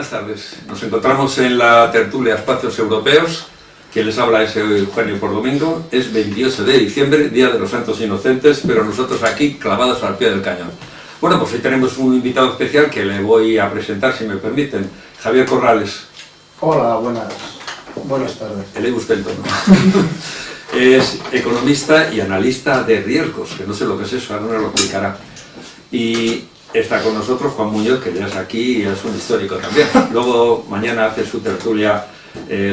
Buenas tardes. Nos encontramos en la tertulia Espacios Europeos. Quien les habla es Eugenio Pordomingo. Es 28 de diciembre, Día de los Santos Inocentes, pero nosotros aquí clavados al pie del cañón. Bueno, pues hoy tenemos un invitado especial que le voy a presentar, si me permiten. Javier Corrales. Hola, buenas tardes. Le gusta el tono. Es economista y analista de riesgos, que no sé lo que es eso, ahora nos lo explicará. Y está con nosotros Juan Muñoz, que ya es aquí y es un histórico también. Luego mañana hace su tertulia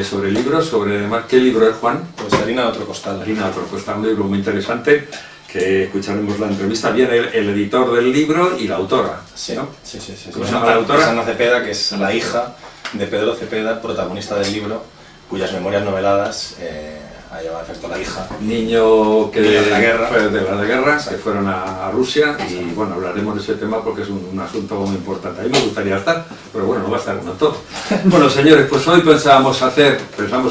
sobre libros, sobre demás. ¿Qué libro es, Juan? Pues Harina de otro costal. Harina de otro costal, un libro muy interesante, que escucharemos la entrevista. Viene el editor del libro y la autora, sí, ¿no? Sí. ¿Cómo se llama la autora? Ana Cepeda, que es la hija de Pedro Cepeda, protagonista del libro, cuyas memorias noveladas ha llevado a efecto la hija. Niño que de la guerra. Fue de la guerra, que fueron a Rusia, y bueno, hablaremos de ese tema porque es un asunto muy importante. A mí me gustaría estar, pero bueno, no va a estar uno todo. Bueno, señores, pues hoy pensamos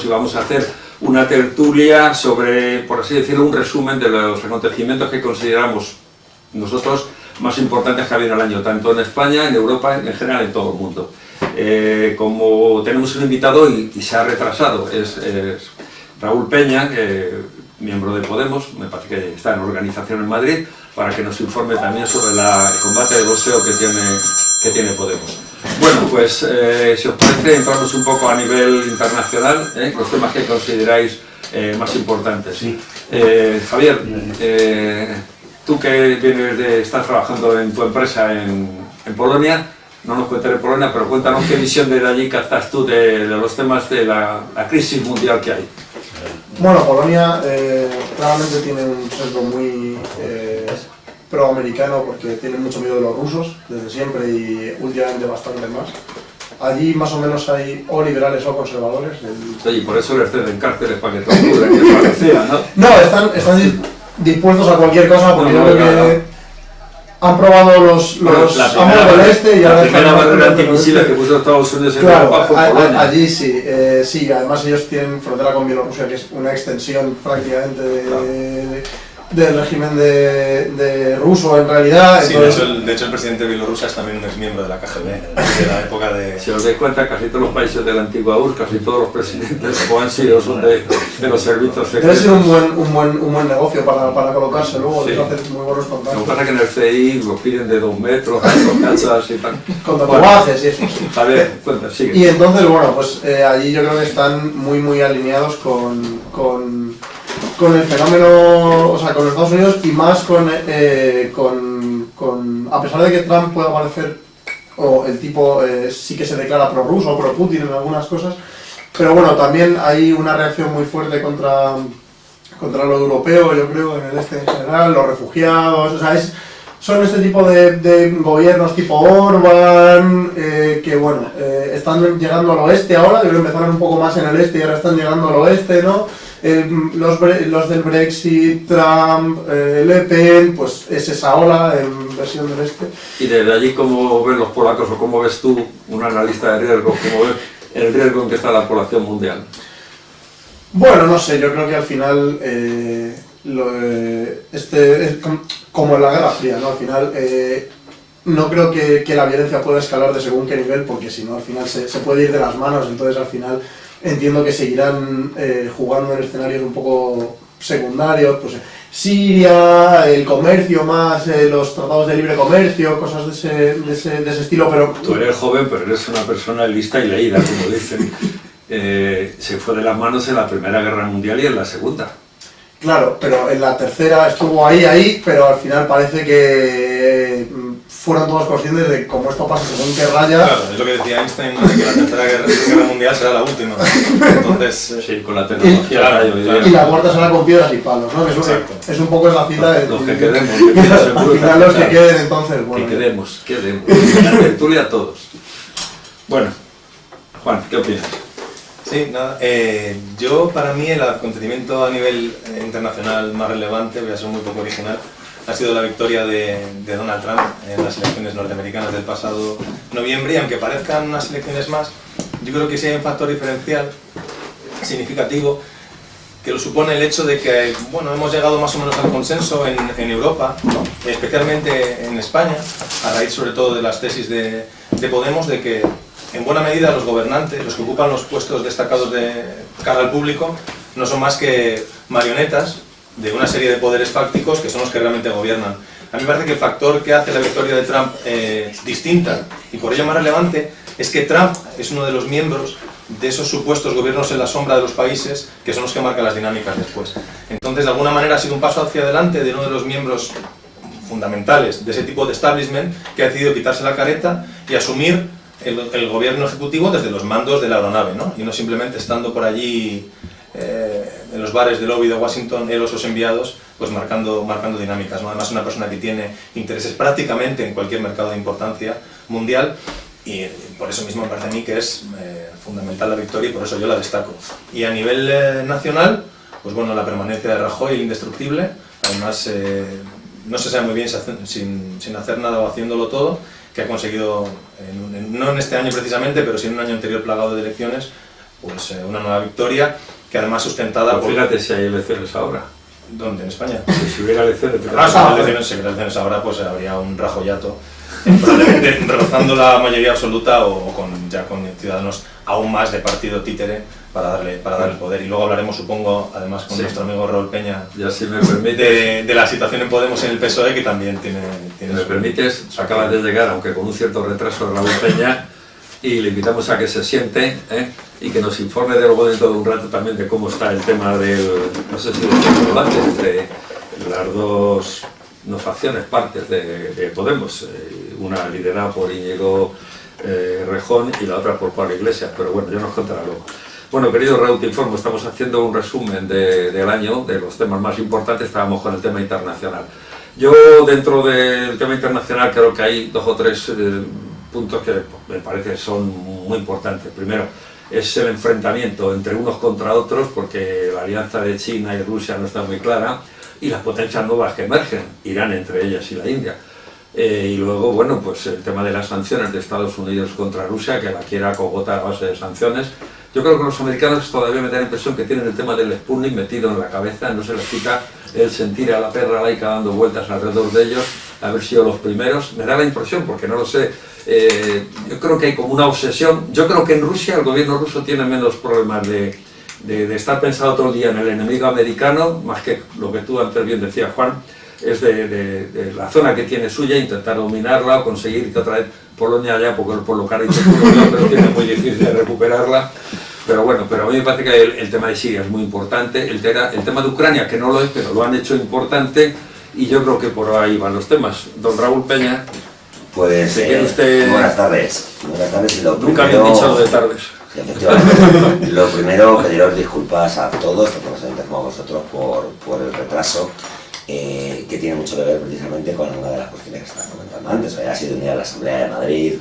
y vamos a hacer una tertulia sobre, por así decirlo, un resumen de los acontecimientos que consideramos nosotros más importantes que ha habido en el año, tanto en España, en Europa, en general en todo el mundo. Como tenemos un invitado y se ha retrasado, es Raúl Peña, miembro de Podemos, me parece que está en organización en Madrid, para que nos informe también sobre el combate de boxeo que tiene Podemos. Bueno, pues si os parece, entramos un poco a nivel internacional, los temas que consideráis más importantes. Sí. Javier, tú que estás trabajando en tu empresa en Polonia, no nos cuentas de Polonia, pero cuéntanos qué visión de allí captas tú de los temas de la crisis mundial que hay. Bueno, Polonia claramente tiene un sesgo muy proamericano porque tiene mucho miedo de los rusos desde siempre y últimamente bastante más. Allí más o menos hay o liberales o conservadores. Oye, y por eso les ceden cárceles para que torturen, que parecía, ¿no? No, están dispuestos a cualquier cosa porque yo creo que han probado los amos del este y ahora la primera barrera antimisiles que puso Estados Unidos en Europa fue Polonia. Allí sí, sí, además ellos tienen frontera con Bielorrusia, que es una extensión prácticamente del régimen de ruso en realidad. Sí, entonces, de hecho el presidente de Bielorrusia es también un exmiembro de la KGB, de la época de... Si os dais cuenta, casi todos los países de la antigua URSS, casi todos los presidentes o han sido son de los servicios secretos. debe ser un buen negocio para colocarse luego, Sí. les hace muy buenos Lo que contactos. pasa es que en el CI los piden de 2 metros, con cachas y tal. Con Bueno, tatuajes y eso. Sí. A ver, cuenta, sigue. Y entonces, bueno, pues allí yo creo que están muy alineados con el fenómeno, o sea, con los Estados Unidos y más a pesar de que Trump pueda parecer, o el tipo sí que se declara pro-ruso o pro-Putin en algunas cosas, pero bueno, también hay una reacción muy fuerte contra lo europeo, yo creo, en el este en general, los refugiados, o sea, son este tipo de gobiernos tipo Orbán, que bueno, están llegando al oeste ahora, yo creo que empezaron un poco más en el este y ahora están llegando al oeste, ¿no? Los del Brexit, Trump, Le Pen, pues es esa ola en versión del este. Y desde allí, ¿cómo ven los polacos o cómo ves tú, un analista de riesgo, cómo ves el riesgo en que está la población mundial? Bueno, no sé, yo creo que al final, es como en la Guerra Fría, ¿no? Al final, no creo que la violencia pueda escalar de según qué nivel, porque si no, al final se puede ir de las manos, entonces al final entiendo que seguirán jugando en escenarios un poco secundarios, pues Siria, el comercio más, los tratados de libre comercio, cosas de ese estilo, pero... Tú eres joven, pero eres una persona lista y leída, como dicen. Se fue de las manos en la Primera Guerra Mundial y en la Segunda. Claro, pero en la tercera estuvo ahí, pero al final parece que fueron todos conscientes de cómo esto pasa según qué raya. Claro, es lo que decía Einstein, de que la tercera guerra mundial será la última. Entonces, Sí, con la tecnología. claro, Y la cuarta será con piedras y palos, ¿no? Que es un poco la cita de... Los que quedemos, que queda seguro. Al final los que queden, entonces, bueno. Que quedemos. La tertulia a todos. Bueno, Juan, ¿qué opinas? sí, nada. Yo, para mí, el acontecimiento a nivel internacional más relevante, voy a ser muy poco original, ha sido la victoria de Donald Trump en las elecciones norteamericanas del pasado noviembre, y aunque parezcan unas elecciones más, yo creo que sí hay un factor diferencial significativo que lo supone el hecho de que, bueno, hemos llegado más o menos al consenso en Europa, ¿no? Especialmente en España, a raíz sobre todo de las tesis de Podemos, de que en buena medida los gobernantes, los que ocupan los puestos destacados de cara al público, no son más que marionetas de una serie de poderes fácticos que son los que realmente gobiernan. A mí me parece que el factor que hace la victoria de Trump distinta y por ello más relevante es que Trump es uno de los miembros de esos supuestos gobiernos en la sombra de los países que son los que marcan las dinámicas después. Entonces, de alguna manera ha sido un paso hacia adelante de uno de los miembros fundamentales de ese tipo de establishment que ha decidido quitarse la careta y asumir el gobierno ejecutivo desde los mandos de la aeronave, ¿no? Y no simplemente estando por allí en los bares de lobby de Washington, él o sus enviados, pues marcando dinámicas, ¿no? Además es una persona que tiene intereses prácticamente en cualquier mercado de importancia mundial y por eso mismo me parece a mí que es fundamental la victoria y por eso yo la destaco. Y a nivel nacional, pues bueno, la permanencia de Rajoy, el indestructible, además no se sabe muy bien sin hacer nada o haciéndolo todo, que ha conseguido, no en este año precisamente, pero sí en un año anterior plagado de elecciones, pues una nueva victoria, que además sustentada pues fíjate si hay elecciones ahora. ¿Dónde? ¿En España? Si hubiera elecciones... Si hubiera elecciones ahora, pues habría un rajoyato, probablemente rozando la mayoría absoluta o con ciudadanos aún más de partido títere para darle el poder. Y luego hablaremos, supongo, además con nuestro amigo Raúl Peña, ya si me permites, de la situación en Podemos y en el PSOE, que también tiene si me permites, acaba de llegar, aunque con un cierto retraso, Raúl Peña, y le invitamos a que se siente y que nos informe de luego dentro de un rato también de cómo está el tema del, no sé si decirlo debate entre las dos facciones, partes de Podemos, una liderada por Íñigo Rejón y la otra por Pablo Iglesias, pero bueno, ya nos contará luego. Bueno, querido Raúl, te informo, estamos haciendo un resumen del año, de los temas más importantes, estábamos con el tema internacional. Yo, dentro del tema internacional, creo que hay 2 o 3 puntos que me parece son muy importantes. Primero, es el enfrentamiento entre unos contra otros, porque la alianza de China y Rusia no está muy clara, y las potencias nuevas que emergen, Irán entre ellas y la India. Y luego, bueno, pues el tema de las sanciones de Estados Unidos contra Rusia, que la quiere acogotar a base de sanciones. Yo creo que los americanos todavía me da la impresión que tienen el tema del Sputnik metido en la cabeza, no se les quita el sentir a la perra laica dando vueltas alrededor de ellos, haber sido los primeros. Me da la impresión, porque no lo sé, yo creo que hay como una obsesión. Yo creo que en Rusia el gobierno ruso tiene menos problemas de estar pensado todo el día en el enemigo americano, más que lo que tú antes bien decías, Juan, es de la zona que tiene suya, intentar dominarla o conseguir que otra vez Polonia haya, porque por lo que ha dicho pero tiene muy difícil de recuperarla. Pero bueno, pero a mí me parece que el tema de Siria es muy importante, el tema de Ucrania, que no lo es, pero lo han hecho importante, y yo creo que por ahí van los temas. Don Raúl Peña, pues usted... buenas tardes. Buenas tardes y nunca me han dicho lo de tardes. Efectivamente. Lo primero, pediros disculpas a todos, especialmente como a vosotros, por el retraso, que tiene mucho que ver precisamente con una de las cuestiones que estaba comentando antes. Hoy ha sido un día de la Asamblea de Madrid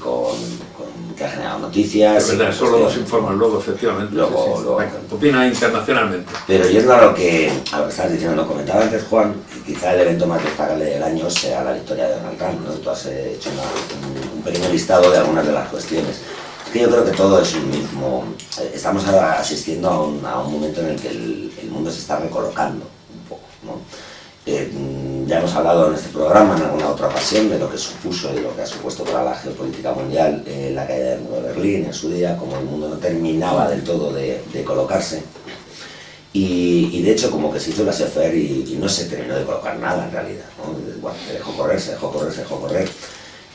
que ha generado noticias. Es verdad, solo nos informan luego, efectivamente. Luego, Venga, opina internacionalmente. Pero yendo a lo que estabas diciendo, lo comentaba antes Juan, quizá el evento más destacable del año sea la victoria de Donald Trump, ¿no? Tú has hecho un pequeño listado de algunas de las cuestiones. Es que yo creo que todo es un mismo. Estamos asistiendo a un momento en el que el mundo se está recolocando un poco, ¿no? Ya hemos hablado en este programa en alguna otra ocasión de lo que supuso y lo que ha supuesto para la geopolítica mundial la caída del muro de Berlín en su día, como el mundo no terminaba del todo de colocarse. Y de hecho como que se hizo la laissez-faire y no se terminó de colocar nada en realidad, ¿no? Bueno, se dejó correr.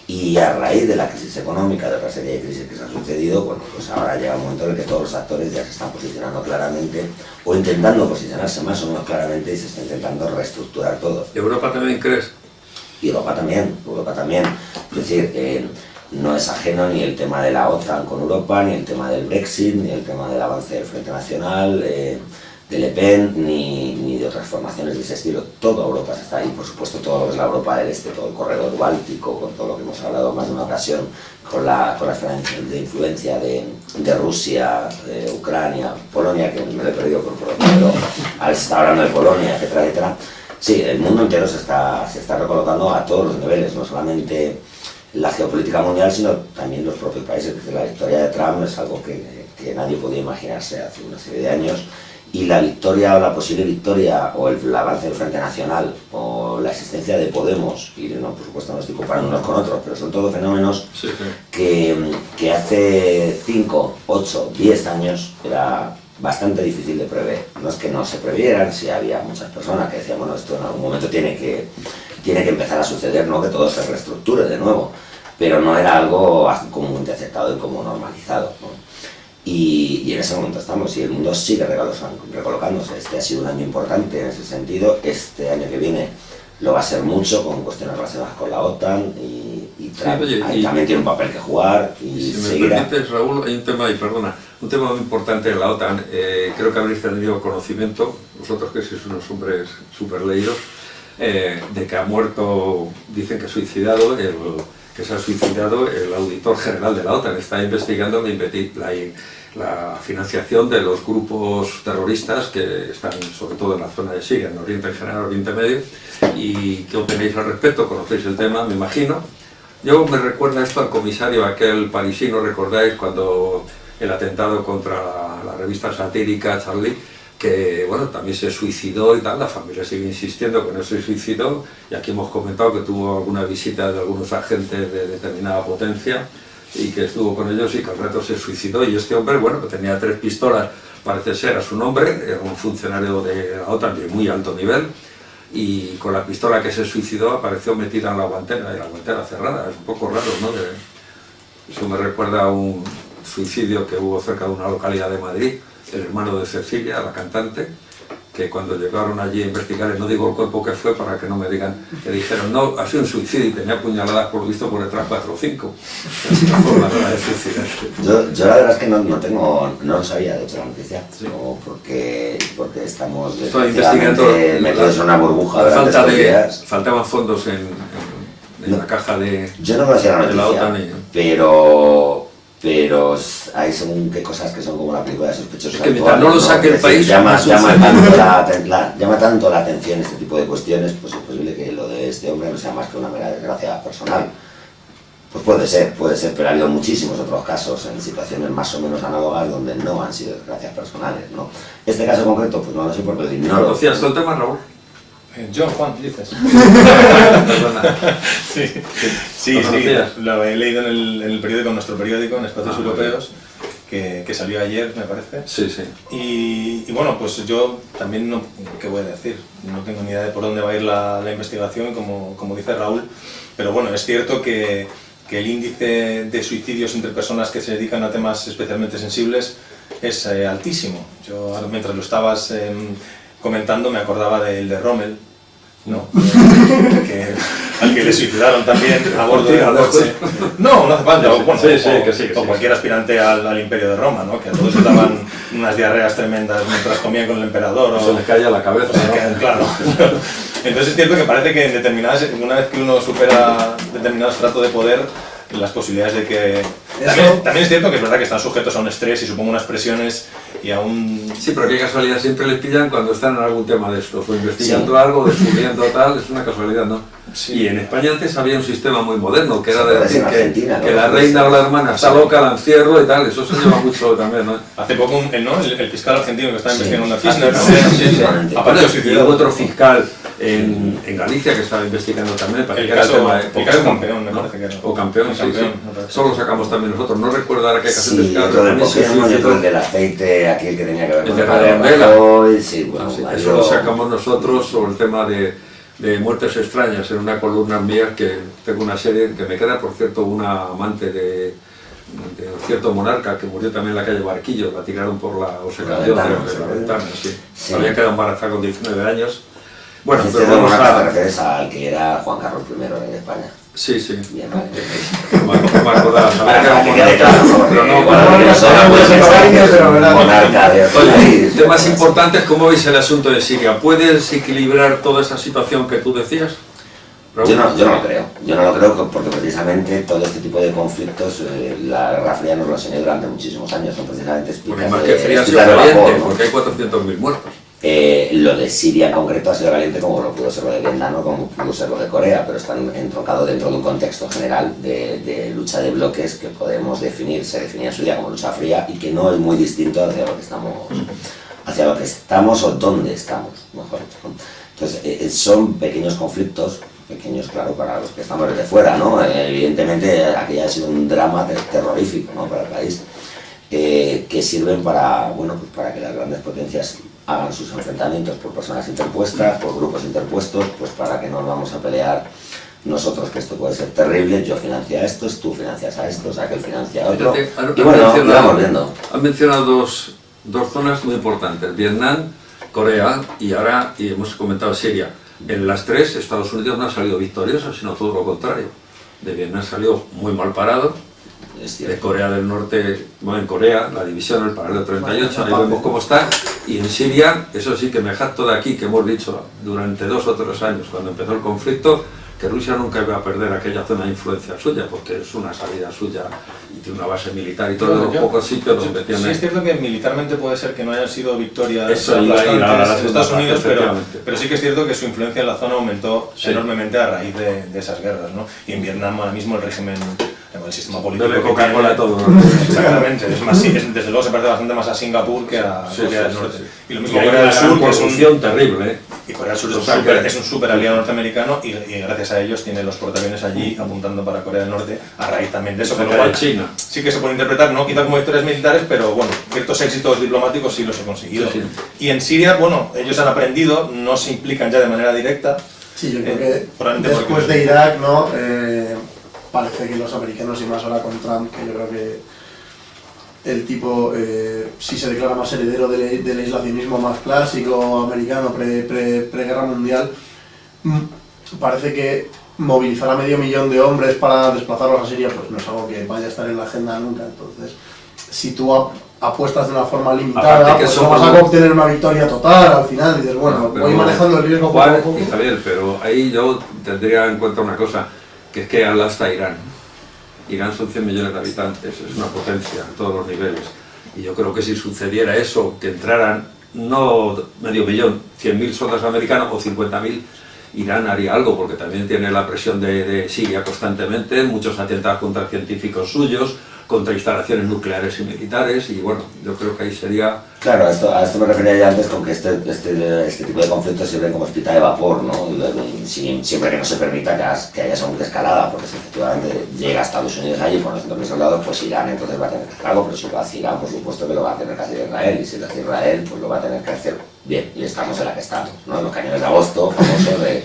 Y a raíz de la crisis económica, de otra serie de crisis que se han sucedido, bueno, pues ahora llega un momento en el que todos los actores ya se están posicionando claramente, o intentando posicionarse más o menos claramente, y se está intentando reestructurar todo. ¿Europa también crees? Y Europa también. Es decir, no es ajeno ni el tema de la OTAN con Europa, ni el tema del Brexit, ni el tema del avance del Frente Nacional, de Le Pen, ni de otras formaciones de ese estilo. Toda Europa está ahí, por supuesto, todo lo que es la Europa del Este, todo el corredor báltico, con todo lo que hemos hablado más de una ocasión, con la esfera de influencia de Rusia, Ucrania, Polonia, que me lo he perdido por otro, pero ahora se está hablando de Polonia, etcétera. Sí, el mundo entero se está recolocando a todos los niveles, no solamente la geopolítica mundial, sino también los propios países. La historia de Trump es algo que nadie podía imaginarse hace una serie de años. y la victoria o la posible victoria o el avance del Frente Nacional o la existencia de Podemos, y no, por supuesto no estoy comparando unos con otros, pero son todos fenómenos Sí, sí. que hace 5, 8, 10 años era bastante difícil de prever. No es que no se previeran, si había muchas personas que decían, bueno, esto en algún momento tiene que empezar a suceder, ¿no? Que todo se reestructure de nuevo, pero no era algo comúnmente aceptado y como normalizado, ¿no? Y en ese momento estamos, y el mundo sigue recolocándose. Este ha sido un año importante en ese sentido. Este año que viene lo va a ser mucho, con cuestiones relacionadas con la OTAN, y Trump oye, ahí también tiene un papel que jugar, y Si me seguirá. permites, Raúl, hay un tema, un tema muy importante en la OTAN. Creo que habréis tenido conocimiento, vosotros que sois unos hombres súper leídos, de que ha muerto, dicen que suicidado, que se ha suicidado el auditor general de la OTAN. Está investigando la financiación de los grupos terroristas que están sobre todo en la zona de Siria, en Oriente en general, Oriente Medio. ¿Y qué opináis al respecto? ¿Conocéis el tema, me imagino? Yo me recuerda esto al comisario aquel parisino, ¿recordáis? Cuando el atentado contra la revista satírica Charlie, que bueno, también se suicidó y tal, la familia sigue insistiendo que no se suicidó, y aquí hemos comentado que tuvo alguna visita de algunos agentes de determinada potencia y que estuvo con ellos y que al rato se suicidó. Y este hombre, bueno, que tenía 3 pistolas, parece ser a su nombre, era un funcionario de la OTAN de muy alto nivel, y con la pistola que se suicidó apareció metida en la guantera cerrada. Es un poco raro, ¿no? Eso me recuerda a un suicidio que hubo cerca de una localidad de Madrid, el hermano de Cecilia, la cantante, que cuando llegaron allí a investigar, no digo el cuerpo que fue para que no me digan, que dijeron, no, ha sido un suicidio, y tenía puñaladas por lo visto por detrás 4 o 5. Es una forma de suicidarse. Yo la verdad es que no lo sabía, de hecho, la noticia, Sí. o porque estamos Estoy investigando metidos en una burbuja durante estos días. faltaban fondos en la caja de... Yo no conocía la de la noticia, OTAN pero hay según qué cosas que son como la película de Sospechosos. Es que mientras no lo saque el país, llama es un tanto la atención este tipo de cuestiones, pues es posible que lo de este hombre no sea más que una mera desgracia personal. Pues puede ser, pero ha habido muchísimos otros casos en situaciones más o menos análogas donde no han sido desgracias personales, ¿no? Este caso concreto, pues no lo sé porque lo ignoro. ¿Conocías todo el tema, Raúl? John Juan, dices. Perdona. Sí, ¿Lo conocías? lo he leído en el periódico, en nuestro periódico, en Espacios Ah, muy Europeos, que salió ayer, me parece. Sí, sí. Y bueno, pues yo también, no, ¿qué voy a decir? No tengo ni idea de por dónde va a ir la investigación, como dice Raúl, pero bueno, es cierto que el índice de suicidios entre personas que se dedican a temas especialmente sensibles es altísimo. Yo, ahora, mientras lo estabas comentando, me acordaba del de Rommel, ¿no? Al que le suicidaron también a bordo de un coche. No hace falta, bueno, o cualquier aspirante al Imperio de Roma, ¿no? Que a todos les daban unas diarreas tremendas mientras comían con el emperador. Se les caía la cabeza, ¿no? Claro. Entonces es cierto que parece que en determinadas, una vez que uno supera determinado estrato de poder, las posibilidades de que... También es cierto que es verdad que están sujetos a un estrés y supongo unas presiones y a un... Sí, pero qué casualidad, siempre les pillan cuando están en algún tema de estos, o investigando algo, descubriendo tal, es una casualidad, ¿no? Sí. Y en España antes había un sistema muy moderno, que era Sí, de decir en Argentina, que ¿no? la reina o la hermana está loca, la encierro y tal, eso se lleva mucho también, ¿no? Hace poco el fiscal argentino que está Sí. investigando a Kirchner, ¿no? Sí. Apareció Y suicidado. hubo otro fiscal en Galicia que estaba investigando también, para El que era caso- tema el caso Campeón, me parece que era. O campeón, El sí, Campeón, sí. me parece. Eso lo sacamos también nosotros, no recuerdo ahora qué caso Sí, otro del Pokémon y otro el del aceite, aquí el que tenía que ver El con de el padre de Redondela. Rajoy, sí, bueno, Sí, ahí eso lo sacamos nosotros sobre el tema de muertes extrañas en una columna mía, que tengo una serie que me queda, por cierto, una amante de cierto monarca que murió también en la calle Barquillo, la tiraron por o se cayó de la ventana, sí. Sí. Había quedado embarazada con 19 años. Bueno, Este pero de vamos monarca te a... refieres al que era Juan Carlos I, rey de España. Sí, sí. Bien, vale. No me acordaba, sabía que era un Que quede claro, monarca, porque pero no... igual no, alguien no, solo no, puede no, pensar no, que es pero un verá. monarca de otro Oye, país. temas importantes, ¿cómo veis el asunto de Siria? ¿Puede desequilibrar toda esa situación que tú decías? Raúl? Yo no lo creo porque precisamente todo este tipo de conflictos, la Guerra Fría nos lo enseñó durante muchísimos años, son precisamente Bueno, explicas más que fría ha sido de caliente, vapor, ¿no? porque hay 400.000 muertos. Lo de Siria en concreto ha sido caliente como lo pudo ser lo de Vietnam o como pudo ser lo de Corea, pero están entroncados dentro de un contexto general de lucha de bloques que podemos definir, se definía en su día como lucha fría y que no es muy distinto de lo que estamos hacia lo que estamos o dónde estamos, mejor, ¿no? Entonces, son pequeños conflictos, pequeños, claro, para los que estamos desde fuera, ¿no? Evidentemente, aquello ha sido un drama terrorífico, ¿no?, para el país, que sirven para, bueno, pues para que las grandes potencias hagan sus enfrentamientos por personas interpuestas, por grupos interpuestos, pues para que no nos vamos a pelear nosotros, que esto puede ser terrible, yo financio a estos, tú financias a estos, aquel financia a otro, y bueno, vamos viendo. Han mencionado dos zonas muy importantes, Vietnam, Corea y ahora, y hemos comentado Siria. En las tres, Estados Unidos no ha salido victorioso, sino todo lo contrario. De Vietnam salió muy mal parado, de Corea del Norte, bueno, en Corea, la división, el paralelo 38, ahí vemos cómo está, y en Siria, eso sí que me jacto de aquí, que hemos dicho durante 2 o 3 años, cuando empezó el conflicto, que Rusia nunca iba a perder aquella zona de influencia suya, porque es una salida suya y tiene una base militar y todo, los pocos sitios donde tiene... Sí, es cierto que militarmente puede ser que no hayan sido victorias aplastantes de Estados Unidos, pero sí que es cierto que su influencia en la zona aumentó enormemente a raíz de esas guerras, ¿no? Y en Vietnam ahora mismo el régimen, el sistema político... Bebe Coca-Cola todo. Exactamente, desde luego se parece bastante más a Singapur que a Corea del Norte. Y lo mismo Corea del Sur, que es un terrible, Y Corea del Sur es un súper aliado norteamericano y gracias a ellos tiene los portaaviones allí apuntando para Corea del Norte a raíz también de eso. Con lo cual, China. Sí que se puede interpretar, no quizá como victorias militares, pero bueno, ciertos éxitos diplomáticos sí los he conseguido. Sí. Y en Siria, bueno, ellos han aprendido, no se implican ya de manera directa. Sí, yo creo que después de Irak, ¿no? Parece que los americanos, y más ahora con Trump, que yo creo que el tipo sí se declara más heredero del aislacionismo más clásico americano pre-guerra mundial, parece que movilizar a 500.000 de hombres para desplazarlos a Siria pues no es algo que vaya a estar en la agenda nunca. Entonces, si tú apuestas de una forma limitada, pues no vas a obtener una victoria total al final. Y dices, bueno, voy manejando el riesgo poco a poco. Y Javier, pero ahí yo tendría en cuenta una cosa, que es que al lado está Irán. Irán son 100 millones de habitantes, es una potencia a todos los niveles. Y yo creo que si sucediera eso, que entraran no 500.000, 100.000 soldados americanos o 50.000, Irán haría algo, porque también tiene la presión de Siria constantemente, muchos atentados contra científicos suyos, contra instalaciones nucleares y militares, y bueno, yo creo que ahí sería... Claro, a esto me refería ya antes con que este tipo de conflictos sirven como espita de vapor, ¿no? Siempre que no se permita que haya segunda escalada, porque si efectivamente llega a Estados Unidos allí con los 100.000 soldados, pues Irán entonces va a tener que hacer algo, pero si lo hace Irán, por supuesto que lo va a tener que hacer Israel, y si lo hace Israel, pues lo va a tener que hacer bien, y estamos en la que estamos, ¿no? En los cañones de agosto, famosos de...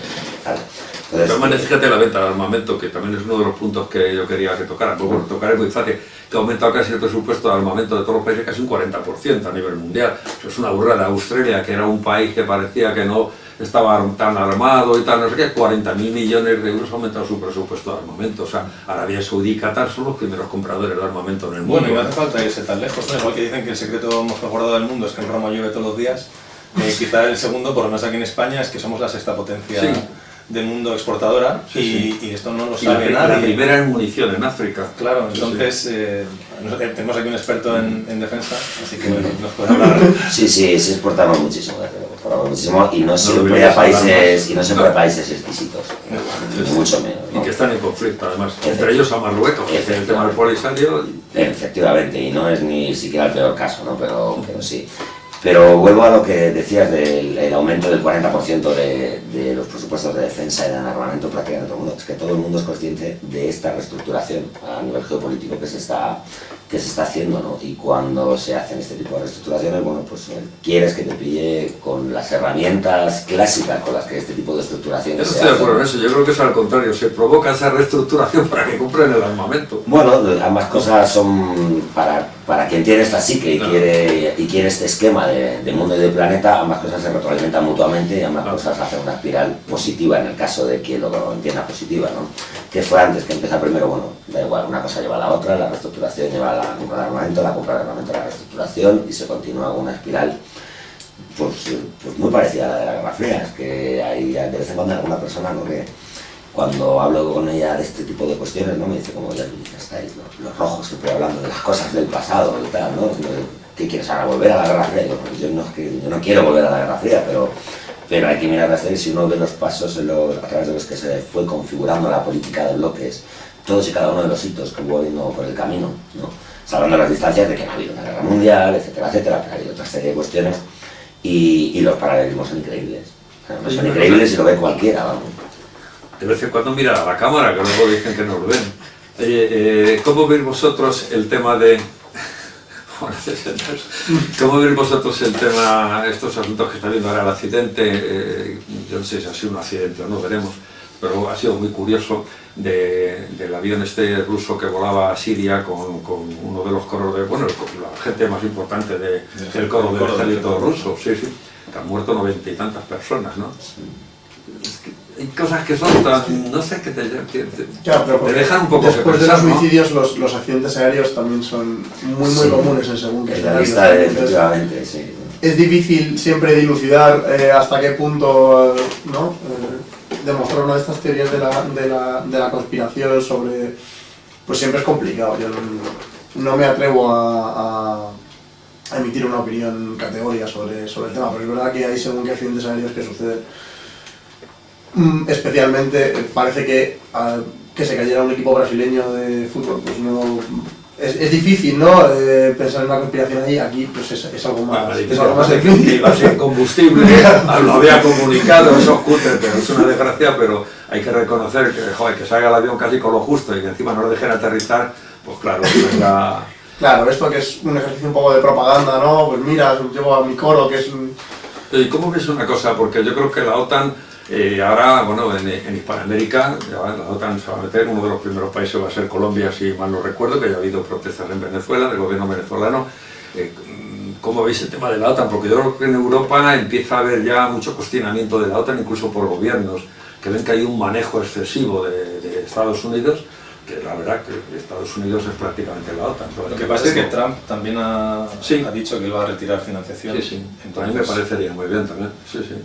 De todas maneras, fíjate la venta de armamento, que también es uno de los puntos que yo quería que tocara. Pues bueno, tocar es muy fácil, que ha aumentado casi el presupuesto de armamento de todos los países, casi un 40% a nivel mundial. Eso es una burrada. Australia, que era un país que parecía que no estaba tan armado y tal, no sé qué, 40.000 millones de euros ha aumentado su presupuesto de armamento. O sea, Arabia Saudí y Qatar son los primeros compradores de armamento en el mundo. Bueno, y no hace falta irse tan lejos, ¿no? Igual que dicen que el secreto más guardado del mundo es que en Roma llueve todos los días. Quizá el segundo, por lo menos aquí en España, es que somos la sexta potencia del mundo exportadora y esto no lo sabe nadie. La primera en munición en África. Claro, entonces tenemos aquí un experto en defensa, así que nos puede hablar. Sí, exportamos muchísimo, y no siempre a países exquisitos, mucho menos, ¿no? Y que están en conflicto además, entre ellos a Marruecos, que es el tema del Polisario. Efectivamente, y no es ni siquiera el peor caso, ¿no? Pero sí. Pero vuelvo a lo que decías del aumento del 40% de los presupuestos de defensa y de armamento prácticamente todo el mundo. Es que todo el mundo es consciente de esta reestructuración a nivel geopolítico que se está haciendo, ¿no? Y cuando se hacen este tipo de reestructuraciones, bueno, pues quieres que te pille con las herramientas clásicas con las que este tipo de estructuraciones se hacen. Yo estoy de acuerdo en eso, yo creo que es al contrario, se provoca esa reestructuración para que compren el armamento. Bueno, ambas cosas son para quien tiene esta psique y quiere este esquema de mundo y de planeta, ambas cosas se retroalimentan mutuamente y ambas cosas hacen una espiral positiva en el caso de quien lo entienda positiva, ¿no? Que fue antes que empezar primero, bueno, da igual, una cosa lleva a la otra, la reestructuración lleva a la compra de armamento, la compra de armamento a la reestructuración y se continúa con una espiral pues muy parecida a la de la Guerra Fría. Es que hay de vez en cuando alguna persona, ¿no?, que cuando hablo con ella de este tipo de cuestiones, ¿no?, me dice como ya estáis, ¿no?, los rojos siempre hablando de las cosas del pasado y tal, ¿no? ¿Qué quieres ahora, volver a la Guerra Fría? Yo no quiero volver a la Guerra Fría, pero hay que mirar hacia ahí. Si uno ve los pasos a través de los que se fue configurando la política de bloques, todos y cada uno de los hitos que hubo habiendo por el camino, ¿no?, salvando las distancias de que no ha habido una guerra mundial, etcétera, etcétera, pero ha habido otra serie de cuestiones, y los paralelismos son increíbles. Son increíbles y lo ve cualquiera, vamos. De vez en cuando miran a la cámara, que luego dicen que no lo ven. ¿Cómo veis vosotros el tema de... ¿Cómo veis vosotros el tema, estos asuntos que está viendo ahora, el accidente? Yo no sé si ha sido un accidente o no, veremos, pero ha sido muy curioso del avión este ruso que volaba a Siria con uno de los coros de, bueno, la gente más importante del coro del ejército ruso, sí, que han muerto 90 y tantas personas, ¿no? Es que hay cosas que son tan, no sé, que te dejan un poco después que pensar, de los suicidios, ¿no? los accidentes aéreos también son muy comunes en según qué escenarios. Efectivamente, sí. Es difícil siempre dilucidar hasta qué punto, ¿no? Demostrar una de estas teorías de la conspiración sobre... Pues siempre es complicado. Yo no me atrevo a emitir una opinión categórica sobre el tema, pero es verdad que hay según qué accidentes aéreos que suceden. Especialmente parece que se cayera un equipo brasileño de fútbol, pues no... Es difícil, ¿no? Pensar en una conspiración ahí, aquí pues es algo más difícil. Iba sin combustible, lo había comunicado, eso es cutre, pero es una desgracia, pero hay que reconocer que, joder, que salga el avión casi con lo justo y que encima no lo dejen aterrizar, pues claro, venga... Claro, esto que es un ejercicio un poco de propaganda, ¿no? Pues mira, llevo a mi coro, que es un... ¿Y cómo ves una cosa? Porque yo creo que la OTAN, ahora, bueno, en Hispanoamérica, la OTAN se va a meter, uno de los primeros países va a ser Colombia, si mal no recuerdo, que ya ha habido protestas en Venezuela, del gobierno venezolano. ¿Cómo veis el tema de la OTAN? Porque yo creo que en Europa empieza a haber ya mucho cuestionamiento de la OTAN, incluso por gobiernos, que ven que hay un manejo excesivo de Estados Unidos, que la verdad que Estados Unidos es prácticamente la OTAN. Lo que pasa es que Trump también ha dicho que él va a retirar financiación. Sí, sí. Entonces, a mí me parecería muy bien también. Sí, sí.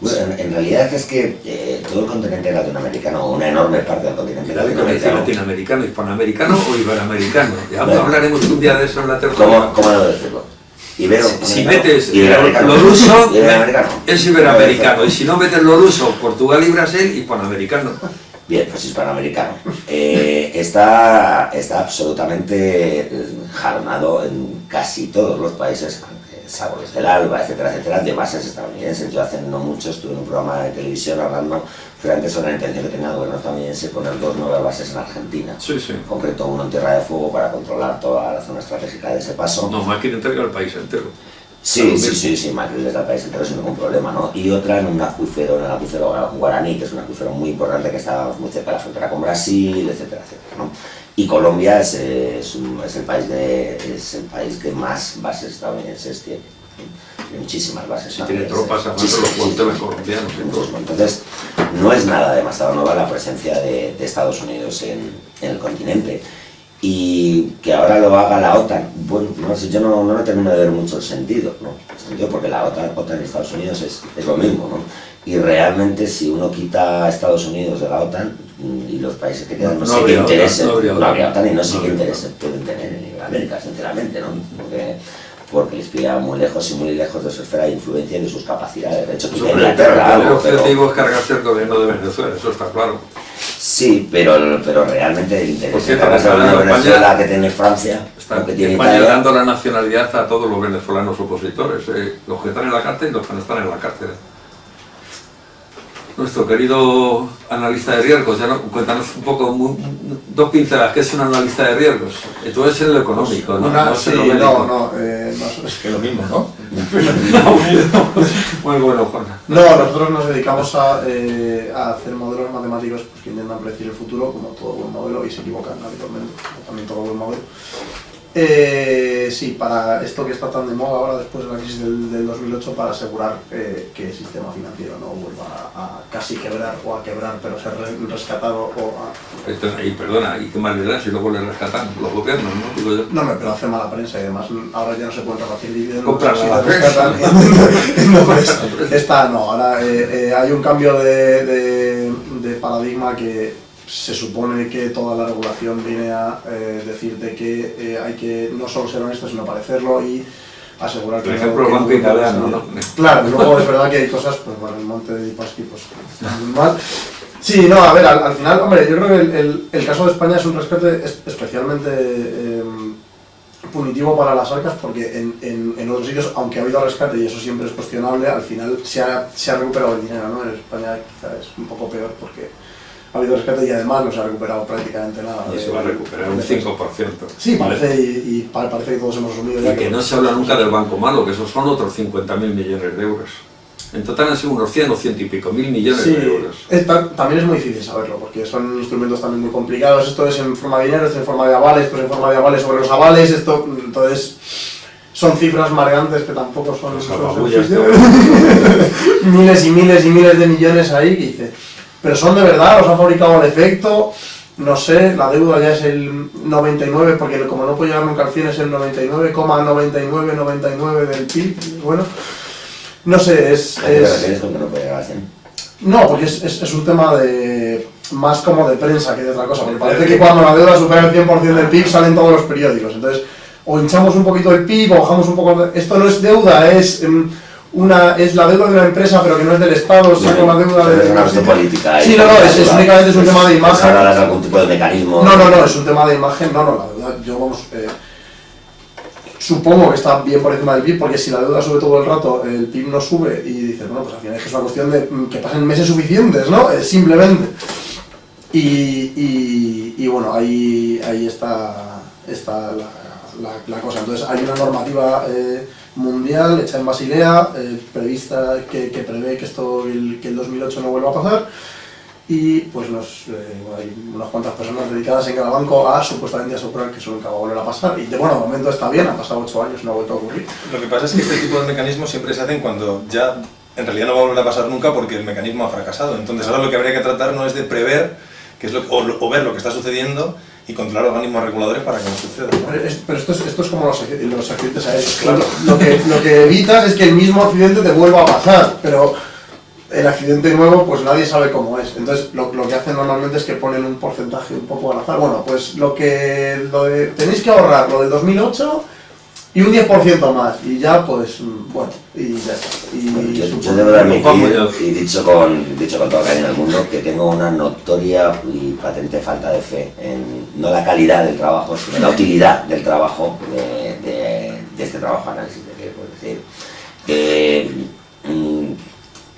Bueno, en realidad es que todo el continente latinoamericano, una enorme parte del continente latinoamericano, hispanoamericano o iberoamericano. Ya hablaremos un día de eso en la tertulia. ¿Cómo debo decirlo? Si metes lo ruso, es iberoamericano. Y si no metes lo ruso, Portugal y Brasil, hispanoamericano. Bien, pues hispanoamericano. Está absolutamente jalonado en casi todos los países, salvo los del ALBA, etcétera, etcétera, de bases estadounidenses. Yo hace no mucho estuve en un programa de televisión hablando frente sobre la intención que tenía el gobierno estadounidense de poner 2 nuevas bases en Argentina. Sí, sí. En concreto, uno en Tierra de Fuego para controlar toda la zona estratégica de ese paso. No, más quiere entregar el país entero. Sí, Macri les da el país entero sin ningún problema, ¿no? Y otra en el acuífero Guaraní, que es un acuífero muy importante que está muy cerca de la frontera con Brasil, etcétera, etcétera, ¿no? Y Colombia es el país que más bases estadounidenses tiene. Tiene muchísimas bases. Sí, tiene tropas, además de los cuarteles colombianos. Entonces, no es nada demasiado nueva la presencia de Estados Unidos en el continente. Y que ahora lo haga la OTAN, bueno, no sé, yo no termino de ver mucho el sentido, ¿no? El sentido porque la OTAN y Estados Unidos es lo mismo, ¿no? Y realmente si uno quita a Estados Unidos de la OTAN y los países que quedan no sé qué interés no habría OTAN y no sé qué interés pueden tener en Iberoamérica, sinceramente, ¿no? Porque les pilla muy lejos de su esfera de influencia y de sus capacidades. De hecho, quita Inglaterra algo, el objetivo es cargarse el gobierno de Venezuela, eso está claro. Sí, pero realmente el interés de la Venezuela que tiene Francia, está que tiene España Italia, dando la nacionalidad a todos los venezolanos opositores, los que están en la cárcel y los que no están en la cárcel. Nuestro querido analista de riesgos, ya no, cuéntanos un poco, dos pinceladas, ¿qué es un analista de riesgos? Tú eres en lo económico, ¿no? Es que lo mismo, ¿no? Muy bueno, Juan. No, nosotros nos dedicamos a hacer modelos matemáticos pues, que intentan predecir el futuro, como todo buen modelo, y se equivocan habitualmente, como también todo buen modelo. Sí, para esto que está tan de moda ahora después de la crisis del 2008, para asegurar que el sistema financiero no vuelva a casi quebrar o a quebrar, pero ser rescatado o a... Y perdona, ¿y qué más le da si luego le rescatan los gobiernos, no? Digo yo. No, pero hace mala prensa y además ahora ya no se pueden repartir dividendos. Comprar la rescatan. Ahora hay un cambio de paradigma que se supone que toda la regulación viene a decirte que hay que no solo ser honesto, sino parecerlo y asegurar que... Por ejemplo, el banco italiano, ¿no? Claro, luego es verdad que hay cosas, pues bueno, el monte de Pasqui pues está muy mal. Sí, no, a ver, al final, hombre, yo creo que el caso de España es un rescate especialmente punitivo para las arcas, porque en otros sitios, aunque ha habido rescate y eso siempre es cuestionable, al final se ha recuperado el dinero, ¿no? En España quizás es un poco peor porque ha habido rescate y además no se ha recuperado prácticamente nada. Y se va a recuperar un 5%. Sí, parece, parece que todos hemos asumido ya Y que no se habla nunca del Banco Malo, que esos son otros 50.000 millones de euros. En total han sido unos 100 o 100 y pico mil millones sí, de euros. También es muy difícil saberlo, porque son instrumentos también muy complicados. Esto es en forma de dinero, esto es en forma de avales, esto es en forma de avales sobre los avales, entonces son cifras mareantes que tampoco son miles y miles y miles de millones ahí, que dice, pero son de verdad, los ha fabricado al efecto, no sé, la deuda ya es el 99, porque como no puede llegar nunca al 100 es el 99,9999 del PIB, bueno. No sé, ¿A qué te refieres con que no puede llegar a 100? No, porque es un tema de más como de prensa que de otra cosa, porque parece que cuando la deuda supera el 100% del PIB salen todos los periódicos, entonces o hinchamos un poquito el PIB o bajamos un poco... Esto no es deuda, es la deuda de una empresa pero que no es del Estado, saco la deuda de... Es una cuestión política. Sí, no, es únicamente es un tema de imagen. ¿Hablarás de algún tipo de mecanismo? No, es un tema de imagen, la deuda, supongo que está bien por encima del PIB, porque si la deuda sube todo el rato, el PIB no sube y dices, bueno, pues al final es que es una cuestión de que pasen meses suficientes, ¿no? Simplemente. Y bueno, ahí está la cosa. Entonces hay una normativa mundial hecha en Basilea, prevista, que prevé que el 2008 no vuelva a pasar. Y pues hay unas cuantas personas dedicadas en cada banco a supuestamente asegurar que eso nunca va a volver a pasar. Y bueno, de momento está bien, han pasado 8 años y no ha vuelto a ocurrir. Lo que pasa es que este tipo de mecanismos siempre se hacen cuando ya en realidad no va a volver a pasar nunca porque el mecanismo ha fracasado. Entonces ahora lo que habría que tratar no es de prever qué es o ver lo que está sucediendo y controlar organismos reguladores para que no suceda, ¿no? Pero esto es como los accidentes aéreos. Claro. Lo que evitas es que el mismo accidente te vuelva a pasar, pero el accidente nuevo pues nadie sabe cómo es. Entonces lo que hacen normalmente es que ponen un porcentaje un poco al azar. Bueno, pues tenéis que ahorrar lo del 2008 y un 10% más. Y ya pues, bueno, y ya está. Yo debo de admitir, y dicho con todo cariño en el mundo, que tengo una notoria y patente falta de fe en no la calidad del trabajo, sino la utilidad del trabajo de este trabajo de análisis.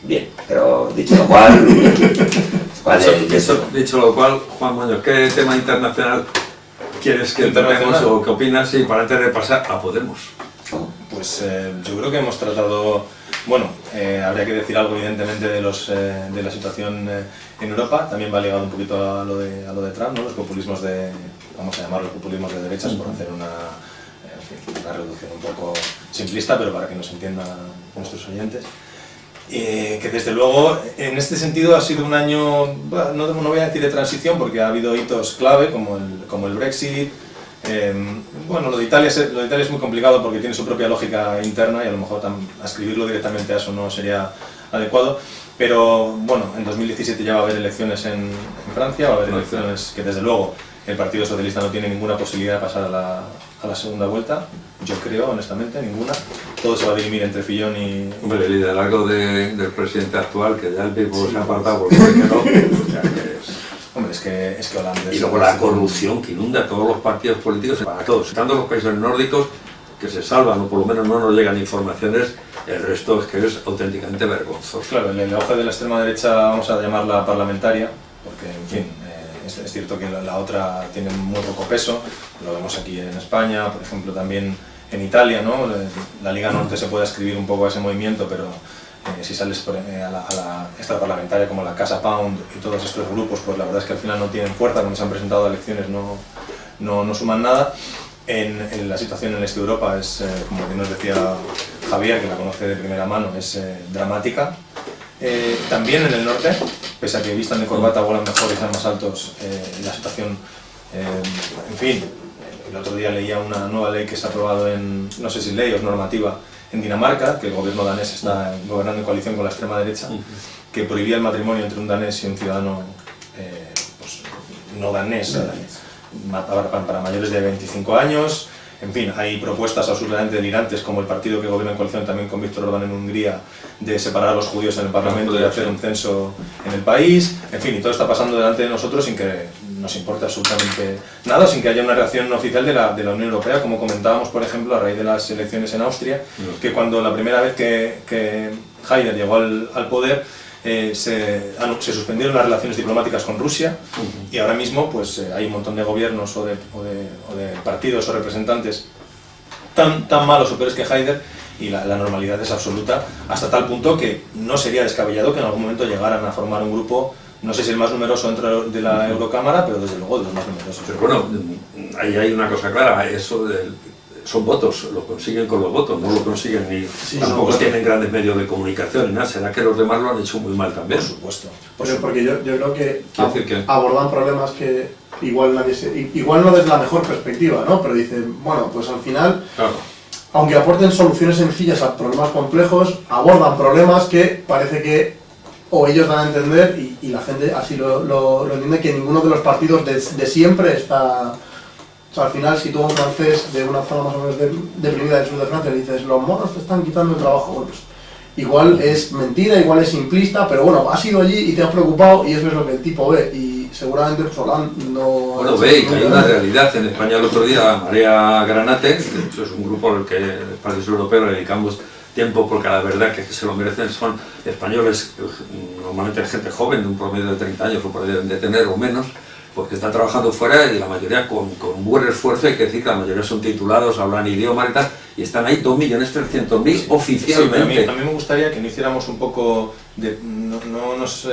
Bien, pero dicho lo cual... Dicho lo cual, Juan Muñoz, ¿qué tema internacional quieres que tratemos o qué opinas? Sí, para antes de pasar a Podemos. Pues yo creo que hemos tratado... Bueno, habría que decir algo evidentemente de la situación en Europa, también va ligado un poquito a lo de Trump, ¿no? Los populismos vamos a llamarlos populismos de derechas por hacer una reducción un poco simplista, pero para que nos entiendan nuestros oyentes. Que desde luego en este sentido ha sido un año, no voy a decir de transición porque ha habido hitos clave como el Brexit. Bueno, lo de Italia es muy complicado porque tiene su propia lógica interna y a lo mejor ascribirlo directamente a eso no sería adecuado, pero bueno, en 2017 ya va a haber elecciones en Francia, va a haber elecciones que desde luego el Partido Socialista no tiene ninguna posibilidad de pasar a la segunda vuelta, yo creo, honestamente, ninguna. Todo se va a dirimir entre Fillon y... Hombre, el liderazgo del presidente actual, que ya el tipo se ha apartado porque ve que no, o sea, Hombre, es que Hollande... Y luego la corrupción que inunda a todos los partidos políticos, para todos, tanto los países nórdicos que se salvan, o por lo menos no nos llegan informaciones, el resto es que es auténticamente vergonzoso. Claro, el auge de la extrema derecha, vamos a llamarla parlamentaria, porque, en fin, es cierto que la otra tiene muy poco peso, lo vemos aquí en España, por ejemplo también en Italia, ¿no? La Liga Norte se puede ascribir un poco a ese movimiento, pero si sales a la extraparlamentaria como la Casa Pound y todos estos grupos, pues la verdad es que al final no tienen fuerza, cuando se han presentado a elecciones no suman nada. En la situación en el este de Europa es, como bien nos decía Javier, que la conoce de primera mano, es dramática. También en el norte, pese a que vistan de corbata, vuelan mejor y sean más altos, la situación, en fin, el otro día leía una nueva ley que se ha aprobado no sé si ley o es normativa, en Dinamarca, que el gobierno danés está gobernando en coalición con la extrema derecha, que prohibía el matrimonio entre un danés y un ciudadano pues, no danés, para mayores de 25 años. En fin, hay propuestas absolutamente delirantes, como el partido que gobierna en coalición también con Víctor Orbán en Hungría, de separar a los judíos en el Parlamento y de hacer un censo en el país. En fin, y todo está pasando delante de nosotros sin que nos importa absolutamente nada sin que haya una reacción oficial de la Unión Europea, como comentábamos, por ejemplo, a raíz de las elecciones en Austria, que cuando la primera vez que Haider llegó al poder, se suspendieron las relaciones diplomáticas con Rusia, y ahora mismo pues hay un montón de gobiernos o de partidos o representantes tan malos o peores que Haider, y la normalidad es absoluta, hasta tal punto que no sería descabellado que en algún momento llegaran a formar un grupo, no sé si el más numeroso dentro de la Eurocámara, pero desde luego de los más numerosos. Pero bueno, ahí hay una cosa clara, eso son votos, lo consiguen con los votos, no lo consiguen ni tampoco tienen grandes medios de comunicación ni nada, será que los demás lo han hecho muy mal también. Por supuesto. Porque yo creo que que abordan problemas que igual igual no desde la mejor perspectiva, ¿no? Pero dicen, bueno, pues al final, claro, aunque aporten soluciones sencillas a problemas complejos, abordan problemas que parece que o ellos dan a entender, y la gente así lo entiende, que ninguno de los partidos de siempre está... O sea, al final, si tú a un francés de una zona más o menos deprimida del sur de Francia le dices, los monos te están quitando el trabajo, bueno, pues igual es mentira, igual es simplista, pero bueno, has ido allí y te has preocupado y eso es lo que el tipo ve, y seguramente pues Hollande no... Bueno, veis que hay una realidad. En España el otro día, Marea Granate, de hecho es un grupo al que el país europeo le dedicamos tiempo porque la verdad que se lo merecen, son españoles, normalmente gente joven, de un promedio de 30 años, o por ahí deben de tener o menos, pues que están trabajando fuera y la mayoría con buen esfuerzo, hay que decir que la mayoría son titulados, hablan idiomas y tal, y están ahí 2.300.000 oficialmente. Sí, a mí me gustaría que no hiciéramos un poco de... no nos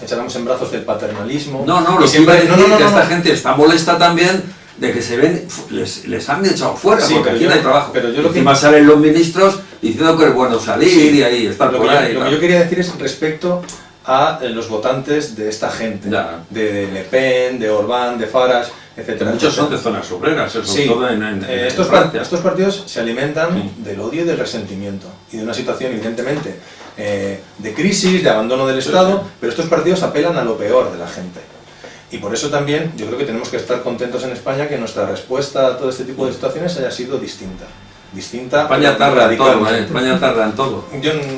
echáramos en brazos del paternalismo. No, lo que iba a decir que esta gente está molesta también de que se ven, les han echado fuera, sí, porque aquí no hay trabajo. Pero yo encima salen los ministros diciendo que es bueno salir, sí, y ahí estar por ahí. Lo que yo quería decir es respecto a los votantes de esta gente, de Le Pen, de Orbán, de Farage, etcétera. Muchos son de zonas obreras, sí. Todo estos partidos se alimentan del odio y del resentimiento, y de una situación evidentemente de crisis, de abandono del Estado, pero estos partidos apelan a lo peor de la gente. Y por eso también yo creo que tenemos que estar contentos en España que nuestra respuesta a todo este tipo de situaciones haya sido distinta. España tarda en todo, España tarda en todo.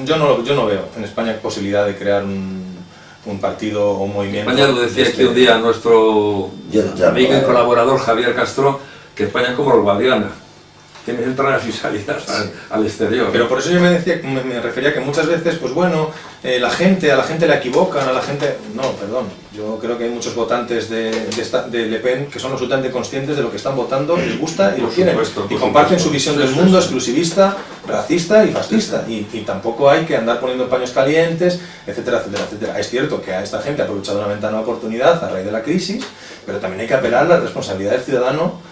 Yo no veo en España posibilidad de crear un partido o un movimiento. España lo decía aquí un día nuestro amigo y colaborador Javier Castro, que España es como el Guadiana, tienes entradas y salidas al exterior. Pero por eso yo me refería que muchas veces, pues bueno, a la gente la equivocan, a la gente... No, perdón, yo creo que hay muchos votantes de Le Pen que son absolutamente conscientes de lo que están votando, les gusta y lo quieren. Y comparten su visión del mundo exclusivista, racista y fascista. Y tampoco hay que andar poniendo paños calientes, etcétera, etcétera, etcétera. Es cierto que a esta gente ha aprovechado una ventana de oportunidad a raíz de la crisis, pero también hay que apelar a la responsabilidad del ciudadano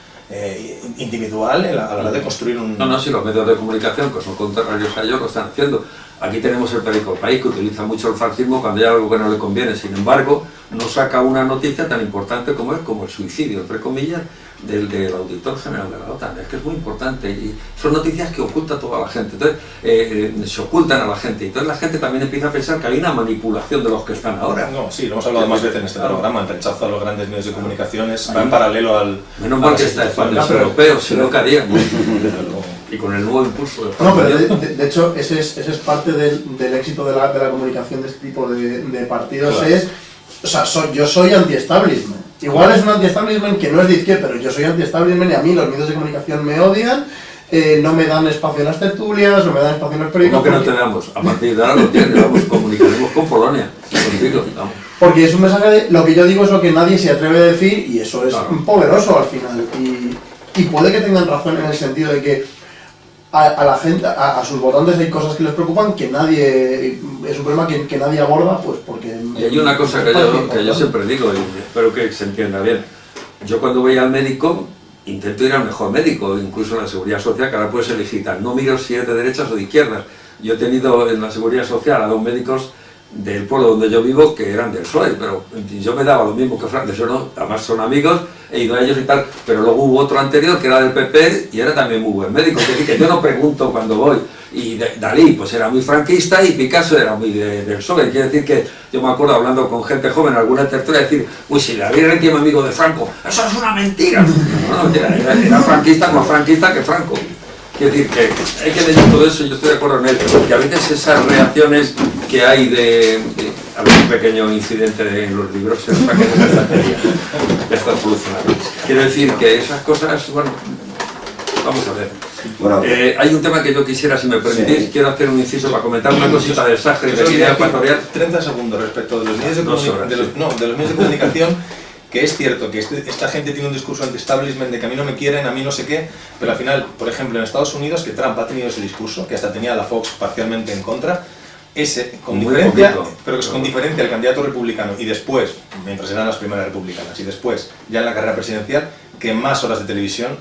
individual a la hora de construir un... No, si los medios de comunicación, que son contrarios a ellos, lo están haciendo. Aquí tenemos el periódico El País, que utiliza mucho el fascismo cuando hay algo que no le conviene. Sin embargo, no saca una noticia tan importante como el suicidio, entre comillas, del auditor general de la OTAN. Es que es muy importante y son noticias que oculta toda la gente. Entonces, se ocultan a la gente. Y entonces la gente también empieza a pensar que hay una manipulación de los que están ahora. No, sí, lo hemos hablado más veces en este programa. El rechazo a los grandes medios de comunicaciones va en paralelo al... Menos mal que está el fondos europeos, si no caeríamos. Y con el nuevo impulso. No, pero de hecho, ese es parte del éxito de la comunicación de este tipo de partidos. Claro. Yo soy anti-establishment. Igual es un anti-establishment que no es de izquierda, pero yo soy anti-establishment y a mí los medios de comunicación me odian, no me dan espacio en las tertulias, no me dan espacio en los periódicos. ¿Cómo que no te damos? A partir de ahora lo tienes, comunicaremos con Polonia. Porque es un mensaje de lo que yo digo es lo que nadie se atreve a decir y eso es poderoso al final. Y puede que tengan razón en el sentido de que a la gente, a sus votantes hay cosas que les preocupan que nadie, es un problema que nadie aborda, pues porque... Y hay una cosa que yo siempre digo y espero que se entienda bien. Yo cuando voy al médico intento ir al mejor médico, incluso en la Seguridad Social, que ahora puedes elegir, no miro si es de derechas o de izquierdas. Yo he tenido en la Seguridad Social a 2 médicos del pueblo donde yo vivo que eran del PSOE, pero yo me daba lo mismo que Fran, de eso no, además son amigos, he ido a ellos y tal, pero luego hubo otro anterior que era del PP y era también muy buen médico, es decir, que yo no pregunto cuando voy, y Dalí pues era muy franquista y Picasso era muy del PSOE, quiere decir que yo me acuerdo hablando con gente joven en alguna tertulia decir, uy, si Dalí era el amigo de Franco, eso es una mentira, no, era franquista, más franquista que Franco. Quiero decir que hay que decir todo eso y yo estoy de acuerdo en él, porque a veces esas reacciones que hay de algún pequeño incidente en los libros, se nota que es una estrategia, ya está solucionado. Quiero decir que esas cosas, bueno, vamos a ver. Bueno, Hay un tema que yo quisiera, si me permitís, sí. Quiero hacer un inciso para comentar una cosita del Sáhara y de Guinea Ecuatorial. 30 segundos respecto de los medios de, No sobra, de los medios de comunicación, que es cierto que esta gente tiene un discurso anti-establishment de que a mí no me quieren, a mí no sé qué, pero al final, por ejemplo, en Estados Unidos, que Trump ha tenido ese discurso, que hasta tenía a la Fox parcialmente en contra, ese, con Muy diferencia, poquito. pero que es con diferencia el candidato republicano, y después, mientras eran las primeras republicanas, y después, ya en la carrera presidencial, que más horas de televisión,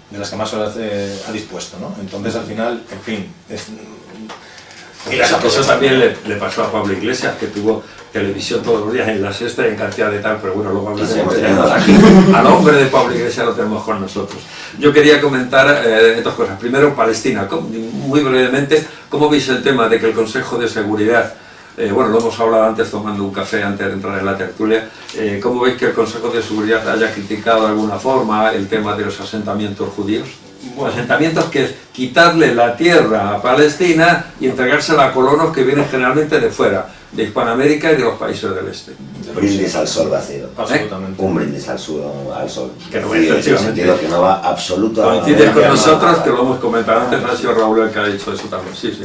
de las que más horas ha dispuesto, ¿no? Entonces, al final, en fin, Y eso también le pasó a Pablo Iglesias, que tuvo televisión todos los días en la sexta y en cantidad de tal, pero bueno, luego hablaremos de aquí. Al hombre de Pablo Iglesias lo tenemos con nosotros. Yo quería comentar dos cosas. Primero, Palestina. Muy brevemente, ¿cómo veis el tema de que el Consejo de Seguridad, bueno, lo hemos hablado antes tomando un café antes de entrar en la tertulia, ¿cómo veis que el Consejo de Seguridad haya criticado de alguna forma el tema de los asentamientos judíos? Bueno, asentamientos que es quitarle la tierra a Palestina y entregársela a colonos que vienen generalmente de fuera, de Hispanoamérica y de los países del este. brindis al sol vacío. Absolutamente. Un brindis al sol. Que no, Vacío, en el efectivamente. sentido que no va absolutamente. Coincides con nosotros, que lo hemos comentado antes, ha sido Raúl el que ha dicho eso también, sí, sí.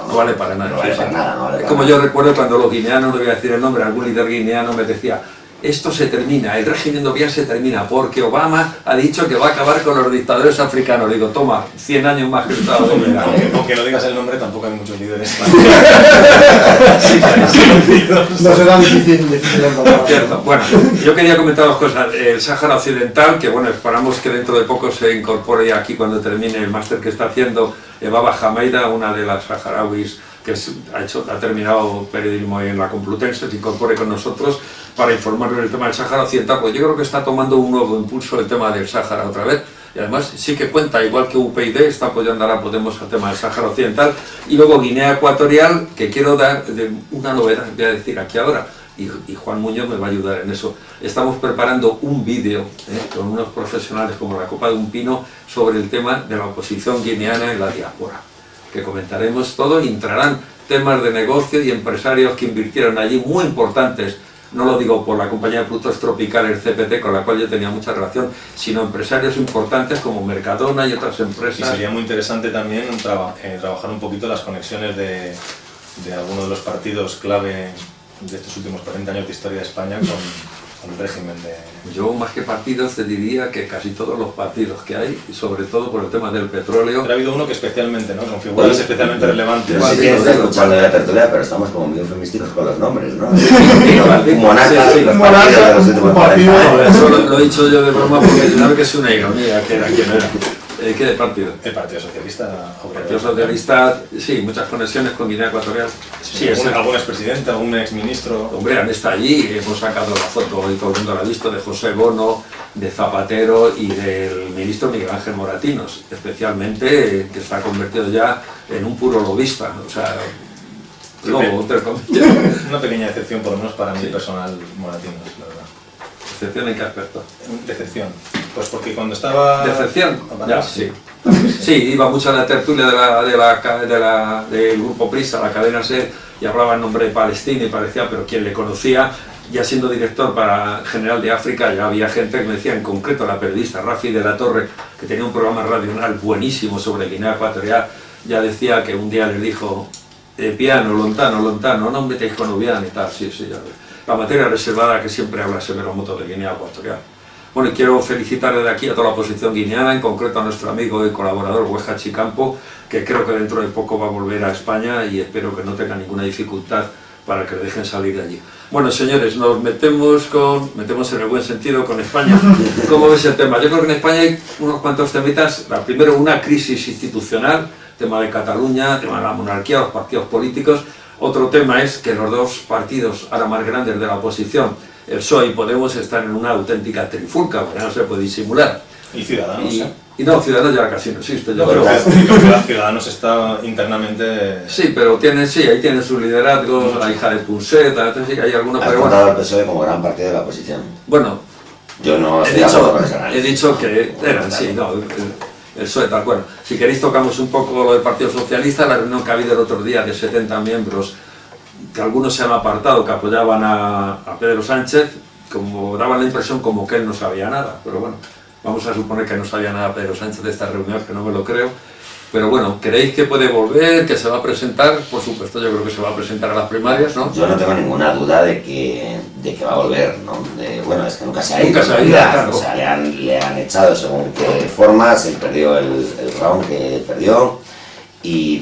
No vale para nada. No vale sí, para sí. nada, no vale Es para como nada. yo recuerdo cuando los guineanos, no voy a decir el nombre, algún líder guineano me decía: esto se termina, el régimen de Obiang se termina, porque Obama ha dicho que va a acabar con los dictadores africanos. Digo, toma, 100 años más que el Estado de Guinea. Aunque no digas el nombre, tampoco hay muchos líderes. No será difícil encontrar. Cierto. Bueno, yo quería comentar dos cosas. El Sáhara Occidental, que bueno, esperamos que dentro de poco se incorpore aquí cuando termine el máster que está haciendo Baba Hamaida, una de las saharauis que ha terminado periodismo en la Complutense, se incorpore con nosotros para informarnos del tema del Sáhara Occidental, porque yo creo que está tomando un nuevo impulso el tema del Sáhara otra vez, y además sí que cuenta, igual que UPyD, está apoyando ahora Podemos al tema del Sáhara Occidental, y luego Guinea Ecuatorial, que quiero dar una novedad, voy a decir aquí ahora, y Juan Muñoz me va a ayudar en eso. Estamos preparando un vídeo con unos profesionales como la Copa de un Pino sobre el tema de la oposición guineana en la diáspora, que comentaremos todo y entrarán temas de negocio y empresarios que invirtieron allí muy importantes. No lo digo por la compañía de productos tropicales CPT, con la cual yo tenía mucha relación, sino empresarios importantes como Mercadona y otras Y empresas. sería muy interesante también trabajar un poquito las conexiones de algunos de los partidos clave de estos últimos 40 años de historia de España con el régimen de... Yo, más que partidos, te diría que casi todos los partidos que hay, y sobre todo por el tema del petróleo. Pero ha habido uno que especialmente, ¿no? Con figuras especialmente relevantes. Yo sí que estoy escuchando la tertulia, pero estamos como muy eufemísticos con los nombres, ¿no? Sí, Monaca, sí. los partidos de los últimos 40 años. Eso lo he dicho yo de broma porque sabe que es una ironía, que era quien era. ¿Qué de partido? El Partido Socialista El Obrero. Partido Socialista, sí, muchas conexiones con Guinea Ecuatorial. Sí, es algún expresidente, algún exministro. Hombre, han estado allí, hemos sacado la foto, y todo el mundo la ha visto, de José Bono, de Zapatero y del ministro Miguel Ángel Moratinos, especialmente, que está convertido ya en un puro lobista, o sea, lobo, entre comillas. Una pequeña decepción, por lo menos para mí Sí. personal, Moratinos, la verdad. ¿Decepción en qué aspecto? Decepción. Pues porque cuando estaba... ¿Decepción? Ah, Ya, sí. Sí, iba mucho a la tertulia del Grupo Prisa, la cadena SER, y hablaba en nombre de Palestina y parecía, pero quien le conocía, ya siendo director general de África, ya había gente que me decía, en concreto la periodista Rafi de la Torre, que tenía un programa radional buenísimo sobre Guinea Ecuatorial, ya decía que un día les dijo, piano, lontano, no os metéis con Obiang y tal, sí, ya ves. La materia reservada que siempre habla Severo Moto de Guinea Ecuatorial. Bueno, y quiero felicitar desde aquí a toda la oposición guineana, en concreto a nuestro amigo y colaborador Hueja Chicampo, que creo que dentro de poco va a volver a España y espero que no tenga ninguna dificultad para que le dejen salir de allí. Bueno, señores, nos metemos en el buen sentido con España. ¿Cómo ves el tema? Yo creo que en España hay unos cuantos temitas. Primero, una crisis institucional, tema de Cataluña, tema de la monarquía, los partidos políticos. Otro tema es que los dos partidos ahora más grandes de la oposición, el PSOE y Podemos, están en una auténtica trifulca, porque no se puede disimular. Y Ciudadanos, y no, Ciudadanos ya casi no existe. Yo Pero creo. Ciudadanos está internamente... Sí, pero ahí tienen su liderazgo, la hija de Punset, entonces sí, hay algunos... Has Pero contado bueno, al PSOE como gran partido de la oposición. bueno, Yo no he estoy de acuerdo con ese dicho análisis. que eran, sí, no, el PSOE tal. Bueno, si queréis tocamos un poco lo del Partido Socialista, la reunión que ha habido el otro día de 70 miembros que algunos se han apartado, que apoyaban a Pedro Sánchez, como daban la impresión como que él no sabía nada, pero bueno, vamos a suponer que no sabía nada Pedro Sánchez de esta reunión, que no me lo creo. Pero bueno, ¿creéis que puede volver, que se va a presentar? Por supuesto, yo creo que se va a presentar a las primarias, ¿no? Yo no tengo ninguna duda de que va a volver, ¿no? Bueno, es que nunca se ha ido. Nunca se ha ido, claro. O sea, le han echado según qué formas, él perdió el round que perdió,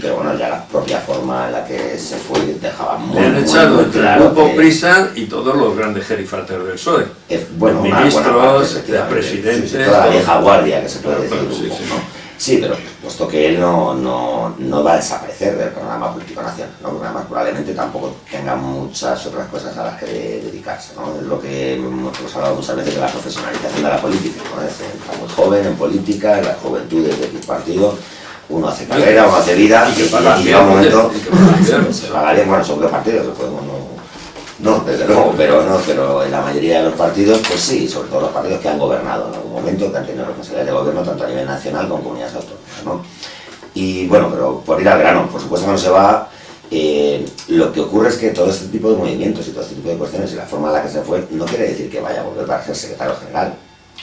pero bueno, ya la propia forma en la que se fue dejaba muy, le han muy, echado muy entre claro el grupo que, Prisa y todos los grandes gerifalteros del PSOE. bueno, una buena ministros, parte, efectivamente. presidentes... Sí, toda la vieja guardia que se puede decir. Claro, un sí, poco, sí. ¿no? Sí, pero puesto que él no va a desaparecer del panorama político nacional, ¿no? Además, probablemente tampoco tenga muchas otras cosas a las que dedicarse, ¿no? Es lo que hemos hablado muchas veces de la profesionalización de la política, ¿no? Está muy joven en política, en la juventud de X partido, uno hace carrera, uno hace vida, y llega un momento, se paga bien, bueno, son dos partidos, lo podemos no, desde luego, pero en la mayoría de los partidos, pues sí, sobre todo los partidos que han gobernado en algún momento, que han tenido responsabilidad de gobierno tanto a nivel nacional como comunidades autónomas, ¿no? Y bueno, pero por ir al grano, por supuesto que no se va. Lo que ocurre es que todo este tipo de movimientos y todo este tipo de cuestiones y la forma en la que se fue no quiere decir que vaya a volver para ser secretario general.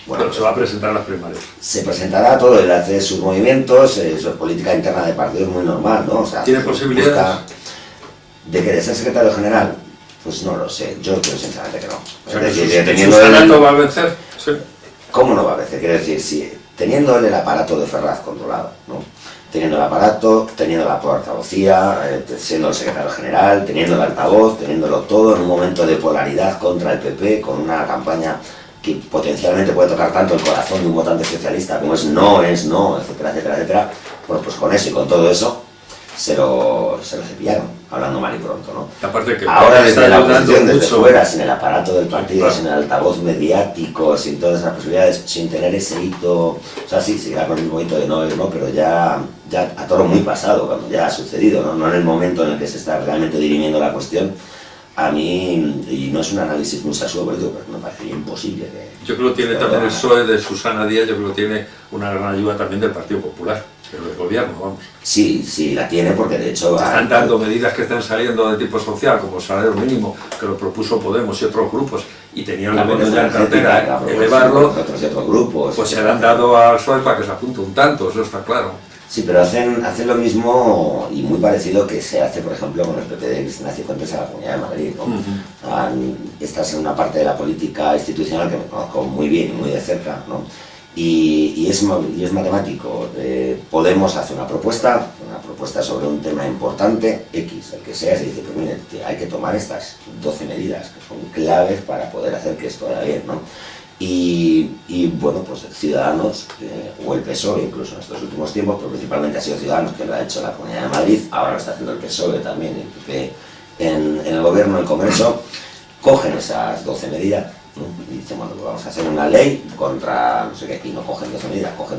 Bueno, Pero se va a presentar a las primarias. Se presentará todo, él hace sus movimientos, su política interna de partido es muy normal, ¿no? O sea, ¿Tiene posibilidades? ¿De ser secretario general? Pues no lo sé, yo creo sinceramente que no. O sea, Es que decir, Susana no va a vencer. Sí. ¿Cómo no va a vencer? Quiero decir, si teniendo él el aparato de Ferraz controlado, ¿no? Teniendo el aparato, teniendo la portavocía, siendo el secretario general, teniendo el altavoz, teniéndolo todo en un momento de polaridad contra el PP, con una campaña que potencialmente puede tocar tanto el corazón de un votante socialista como es no, etcétera, etcétera, etcétera. Bueno, pues con eso y con todo eso se lo cepillaron, hablando mal y pronto, ¿no? Aparte que ahora está desde la ayudando oposición, desde mucho. fuera, sin el aparato del partido, Claro. sin el altavoz mediático, sin todas esas posibilidades, sin tener ese hito, o sea, sí, seguirá con el mismo hito de no, pero ya a toro muy pasado, cuando ya ha sucedido, ¿no? No en el momento en el que se está realmente dirimiendo la cuestión. A mí, y no es un análisis muy sasudo político, pero me parece imposible que... Yo creo que tiene también el PSOE de Susana Díaz, yo creo que tiene una gran ayuda también del Partido Popular, del gobierno, vamos. Sí, la tiene porque de hecho... Están dando medidas que están saliendo de tipo social, como el salario mínimo, que lo propuso Podemos y otros grupos, y tenían la pobreza ya en energética, cartera la elevarlo, otros y otros grupos, pues se le han dado al PSOE para que se apunte un tanto, eso está claro. Sí, pero hacen lo mismo y muy parecido que se hace, por ejemplo, con el PP de Cristina Cifuentes a la Comunidad de Madrid, ¿no? Esta es una parte de la política institucional que me conozco muy bien y muy de cerca, ¿no? Y es matemático. Podemos hacer una propuesta sobre un tema importante, X, el que sea, se dice, pues mire, hay que tomar estas 12 medidas que son claves para poder hacer que esto vaya bien, ¿no? Y bueno, pues Ciudadanos, o el PSOE incluso en estos últimos tiempos, pero principalmente ha sido Ciudadanos que lo ha hecho la Comunidad de Madrid, ahora lo está haciendo el PSOE también, el PP en el gobierno, en el Congreso, cogen esas 12 medidas, ¿no? Y dicen, bueno, pues vamos a hacer una ley contra no sé qué, y no cogen 12 medidas, cogen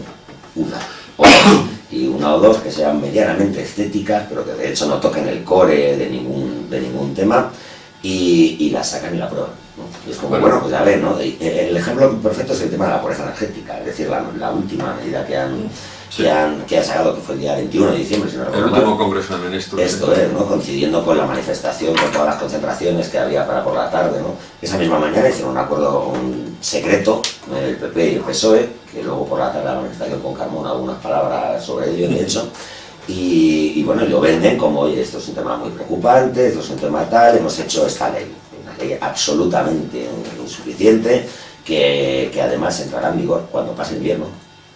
una o dos, y una o dos que sean medianamente estéticas, pero que de hecho no toquen el core de ningún tema, y la sacan y la prueban, ¿no? Y es como, bueno, pues ya ven, ¿no? El ejemplo perfecto es el tema de la pobreza energética, es decir, la última medida que han sacado, que fue el día 21 de diciembre, si no El recuerdo último mal. Congreso de Ministros. Esto es, ¿no? Coincidiendo con la manifestación, con todas las concentraciones que había para por la tarde, ¿no? Esa misma mañana hicieron un acuerdo secreto, el PP y el PSOE, que luego por la tarde la manifestación con Carmona algunas palabras sobre ello, de hecho. Y bueno, lo venden como, oye, esto es un tema muy preocupante, esto es un tema tal, hemos hecho esta ley, una ley absolutamente insuficiente, que además entrará en vigor cuando pase el invierno.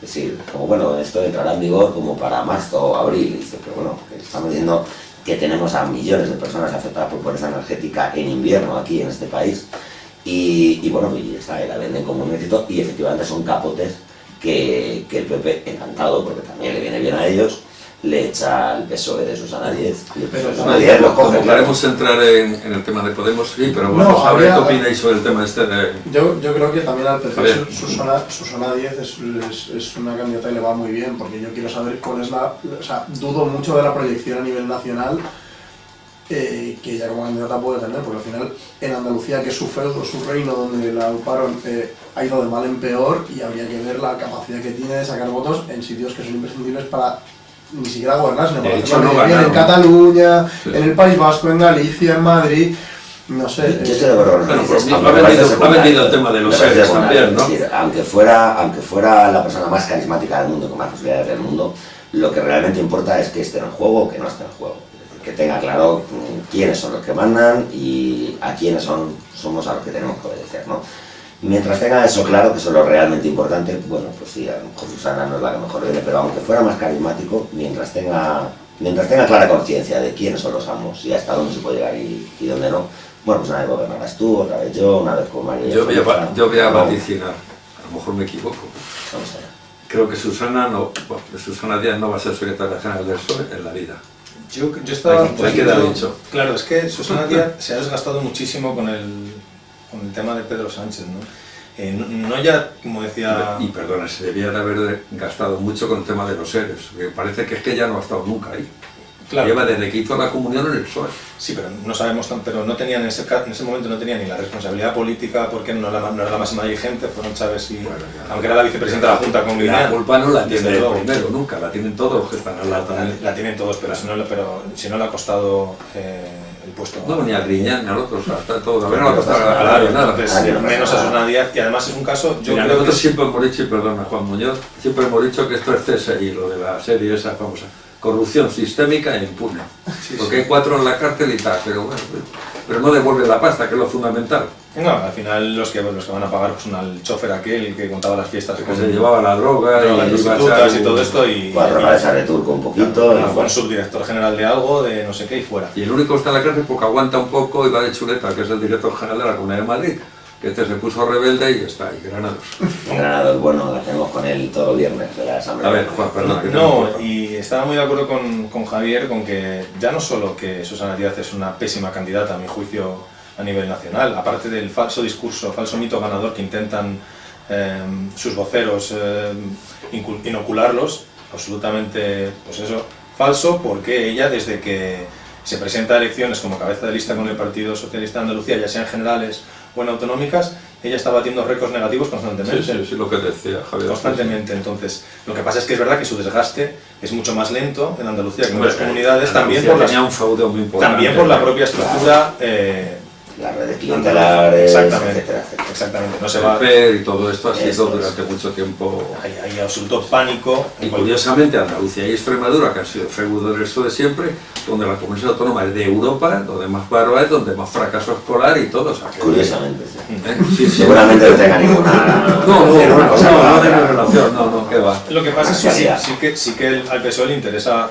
Es decir, como bueno, esto entrará en vigor como para marzo o abril, y dice, pero bueno, estamos diciendo que tenemos a millones de personas afectadas por pobreza energética en invierno aquí en este país, y bueno, y la venden como un éxito, y efectivamente son capotes que el PP, encantado, porque también le viene bien a ellos, le echa al PSOE de Susana Díez, y el PSOE de Susana Díez lo coge. Queremos entrar en el tema de Podemos, sí, pero No, vamos a ver habría- qué opináis sobre el tema este de... Yo creo que también al PP Javier. Susana Díez es una candidata y le va muy bien, porque yo quiero saber cuál es o sea, dudo mucho de la proyección a nivel nacional que ella como candidata puede tener, porque al final en Andalucía, que es su feudo, su reino, donde la agruparon, ha ido de mal en peor, y habría que ver la capacidad que tiene de sacar votos en sitios que son imprescindibles para ni siquiera gobernar, sino De para hecho, hacerlo no bien en ganaron. Cataluña, Sí. en el País Vasco, en Galicia, en Madrid, no sé. Yo estoy de acuerdo con lo que Bueno, dices, pues aunque ha me parece vendido secundario, el tema de los me parece seres secundario, también, ¿no? es decir, aunque fuera la persona más carismática del mundo, con más posibilidades del mundo, lo que realmente importa es que esté en el juego o que no esté en el juego. Es decir, que tenga claro quiénes son los que mandan y a quiénes somos a los que tenemos que obedecer, ¿no? Mientras tenga eso claro, que eso es lo realmente importante, bueno, pues sí, a lo mejor Susana no es la que mejor viene, pero aunque fuera más carismático, mientras tenga clara conciencia de quiénes son los amos y hasta dónde se puede llegar y dónde no, bueno, pues una vez gobernarás tú, otra vez yo, una vez con María. Yo voy a Vamos, vaticinar, a lo mejor me equivoco. vamos allá. Creo que Susana Díaz no va a ser secretaria general del PSOE en la vida. Yo estaba... Ahí queda dicho. Claro, es que Susana Díaz se ha desgastado muchísimo con el tema de Pedro Sánchez, ¿no? No ya, como decía... Y perdona, se debía de haber gastado mucho con el tema de los seres, que parece que es que ya no ha estado nunca ahí. Claro. Lleva desde que hizo la comunión en el PSOE. Sí, pero no sabemos, pero no tenía en ese momento no tenía ni la responsabilidad política porque no era la máxima dirigente, fueron Chávez y... Bueno, ya. aunque era la vicepresidenta de la Junta con La Griñán. culpa no la tiene Desde el luego. primero, nunca, la tienen todos los que están al lado también. La tienen todos, pero si no le ha costado el puesto. No, ni a Griñán ni al otro, o sea, está todo. A ver, no le ha Claro, costado a Claro, nadie nada. entonces, menos a Susana Díaz, y además es un caso, yo Mira, creo que nosotros siempre hemos dicho, y perdona Juan Muñoz, siempre hemos dicho que esto es CSI, lo de la serie esa famosa, corrupción sistémica e impune. Sí, Porque sí. hay 4 en la cárcel y tal, pero bueno, pero no devuelve la pasta, que es lo fundamental. no, al final los que van a pagar son al chofer aquel que contaba las fiestas Que se llevaba la droga las y iba a prostitutas echar y todo esto y 4 cabezas de turco un poquito, y fue un fuera. subdirector general de algo, de no sé qué y fuera. Y el único que está en la cárcel porque aguanta un poco y va de chuleta, que es el director general de la Comunidad de Madrid, que este se puso rebelde y está ahí, Granados. Granados, bueno, lo hacemos con él todos los viernes de la asamblea. A ver, Juan, perdona. que te No, interrumpa. y estaba muy de acuerdo con Javier con que ya no solo que Susana Díaz es una pésima candidata, a mi juicio, a nivel nacional, aparte del falso discurso, falso mito ganador que intentan sus voceros inocularlos, absolutamente, pues eso, falso, porque ella desde que se presenta a elecciones como cabeza de lista con el Partido Socialista de Andalucía, ya sean generales o en autonómicas, ella está batiendo récords negativos constantemente. Sí, lo que decía Javier. Constantemente, entonces lo que pasa es que es verdad que su desgaste es mucho más lento en Andalucía que en Hombre, otras comunidades, Andalucía tenía un feudo muy importante. también por la propia estructura Las redes clientelares, exactamente, etcétera, etcétera. exactamente, no se El va, PER y todo esto ha sido Eso es. durante mucho tiempo. hay absoluto pánico Y en cualquier- curiosamente Andalucía y Extremadura, que han sido feudo del resto de siempre, donde la comunidad autónoma es de Europa, donde más paro hay, donde más fracaso escolar y todo. O sea, que- Curiosamente, sí. Sí, sí. Seguramente no tenga ninguna... No, una cosa con la no otra. tiene relación, no, que va. Lo que pasa es que Realidad. sí que al PSOE le interesa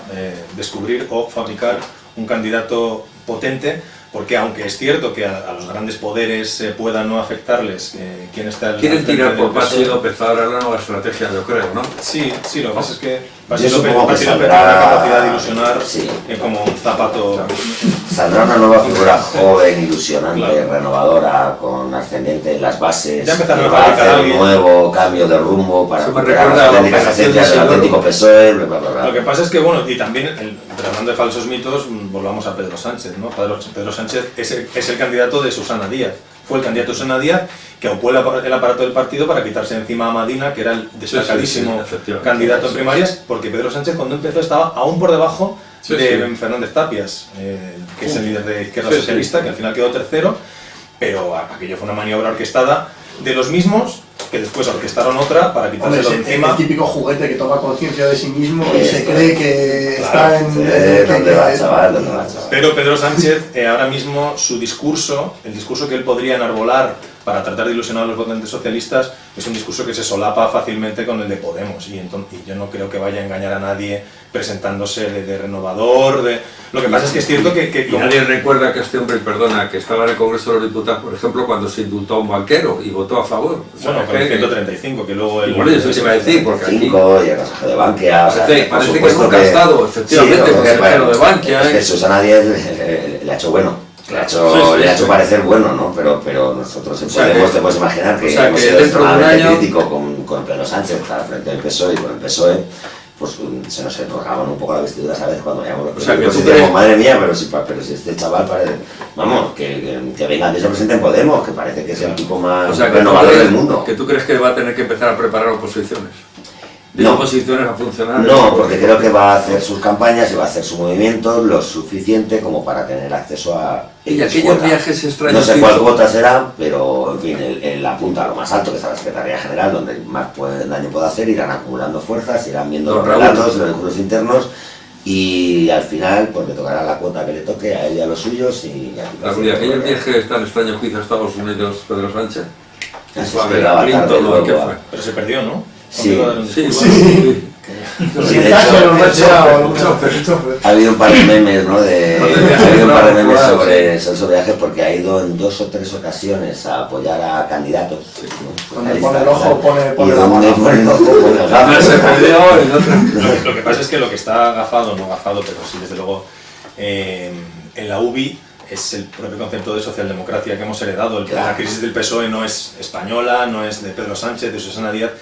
descubrir o fabricar un candidato potente, porque aunque es cierto que a los grandes poderes pueda no afectarles quién está al Quieren frente tirar del por PSOE. Pachi López ahora la nueva estrategia, yo creo, ¿no? Sí, lo que pasa es que Yo Pachi López supongo que tiene saldrá- una capacidad de ilusionar sí. como un zapato. Saldrá una nueva figura joven, ilusionante, Claro. renovadora, con ascendente en las bases. Ya empezaron que a va a fabricar hacer a un alguien. nuevo cambio de rumbo para Eso me recuperar recuerda las a la auténticas operación esencias del de auténtico Isidoro. PSOE, bla, bla, bla. Lo que pasa es que, bueno, y también, pero hablando de falsos mitos, volvamos a Pedro Sánchez, ¿no? Pedro Sánchez es el candidato de Susana Díaz. Fue el candidato de Susana Díaz que ocupó el aparato del partido para quitarse encima a Madina, que era el destacadísimo efectivamente. candidato en primarias, porque Pedro Sánchez cuando empezó estaba aún por debajo Sí, de sí. Fernández Tapias, que es el líder de Izquierda Sí, Socialista, sí. que al final quedó tercero, pero aquello fue una maniobra orquestada de los mismos que después orquestaron otra para Hombre, quitárselo es encima. el típico juguete que toma conciencia de sí mismo y se Esto. cree que Claro. está en... ¿Dónde va, chaval? ¿Dónde va, chaval? Pero Pedro Sánchez, ahora mismo, su discurso, el discurso que él podría enarbolar para tratar de ilusionar a los votantes socialistas, es un discurso que se solapa fácilmente con el de Podemos. Y yo no creo que vaya a engañar a nadie presentándose de renovador. Lo que pasa es que es cierto que Y nadie recuerda que este hombre, perdona, que estaba en el Congreso de los Diputados, por ejemplo, cuando se indultó a un banquero y votó a favor. O sea, bueno, con el 135, que luego Y el... bueno, eso te iba a decir, porque aquí 5 y el consejo de Bankia. O sea, Parece- por parece que supuesto nunca ha estado, efectivamente, lo que- consejero de Bankia, Es que ¿eh? Susana Díaz le ha hecho bueno. Le ha hecho, Sí, sí, le ha hecho sí. parecer bueno, ¿no? Pero nosotros en O sea, Podemos que- te puedes imaginar que o sea, hemos que sido dentro de un extremadamente año- crítico con Pedro Sánchez al frente del PSOE y con el PSOE, pues se nos rasgaban un poco la vestidura, ¿sabes? Cuando veíamos los O sea, que periódicos tú y decíamos, crees- madre mía, pero si este chaval parece... Vamos, que venga, que se presente en Podemos, que parece que es el tipo más O sea, que renovador del mundo. tú crees que va a tener que empezar a preparar oposiciones. de oposiciones a funcionarios. No, porque creo que va a hacer sus campañas y va a hacer su movimiento lo suficiente como para tener acceso a... Y aquellos viajes extraños... No sé cuál cuota será, pero en fin, él apunta a lo más alto, que es a la Secretaría General, donde más daño puede hacer, irán acumulando fuerzas, irán viendo los relatos, los recursos internos, y al final pues le tocará la cuota que le toque a él y a los suyos. Y aquellos viajes tan extraños que hizo a Estados Unidos Pedro Sánchez, así se pegaba tarde, luego, pero se perdió, ¿no? Sí, sí. Sí, de hecho, ha habido un par de memes, ¿no? Ha habido un par de memes sobre su viaje porque ha ido en 2 o 3 ocasiones a apoyar a candidatos. ¿No? Donde pone el ojo, pone la donde mano. pone el ojo, pone el gafe. Lo que pasa es que lo que está agafado, no agafado, pero sí, desde luego, en la UBI es el propio concepto de socialdemocracia que hemos heredado. La crisis del PSOE no es española, no es de Pedro Sánchez, de Susana Díaz,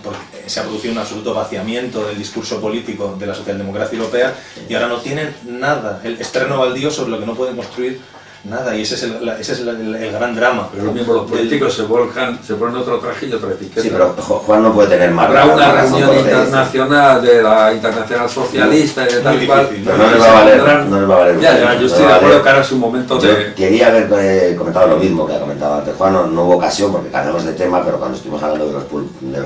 porque se ha producido un absoluto vaciamiento del discurso político de la socialdemocracia europea y ahora no tienen nada, es terreno baldío sobre lo que no pueden construir nada, y ese es el gran drama. Pero lo mismo, los políticos se ponen otro traje y otra etiqueta. Sí, pero Juan no puede tener más. Habrá una reunión internacional de la Internacional Socialista y de tal cual. Pero no les va a valer. Ya, yo estoy de acuerdo que ahora es un momento de... Quería haber comentado lo mismo que ha comentado antes Juan, no hubo ocasión porque cambiamos de tema, pero cuando estuvimos hablando de los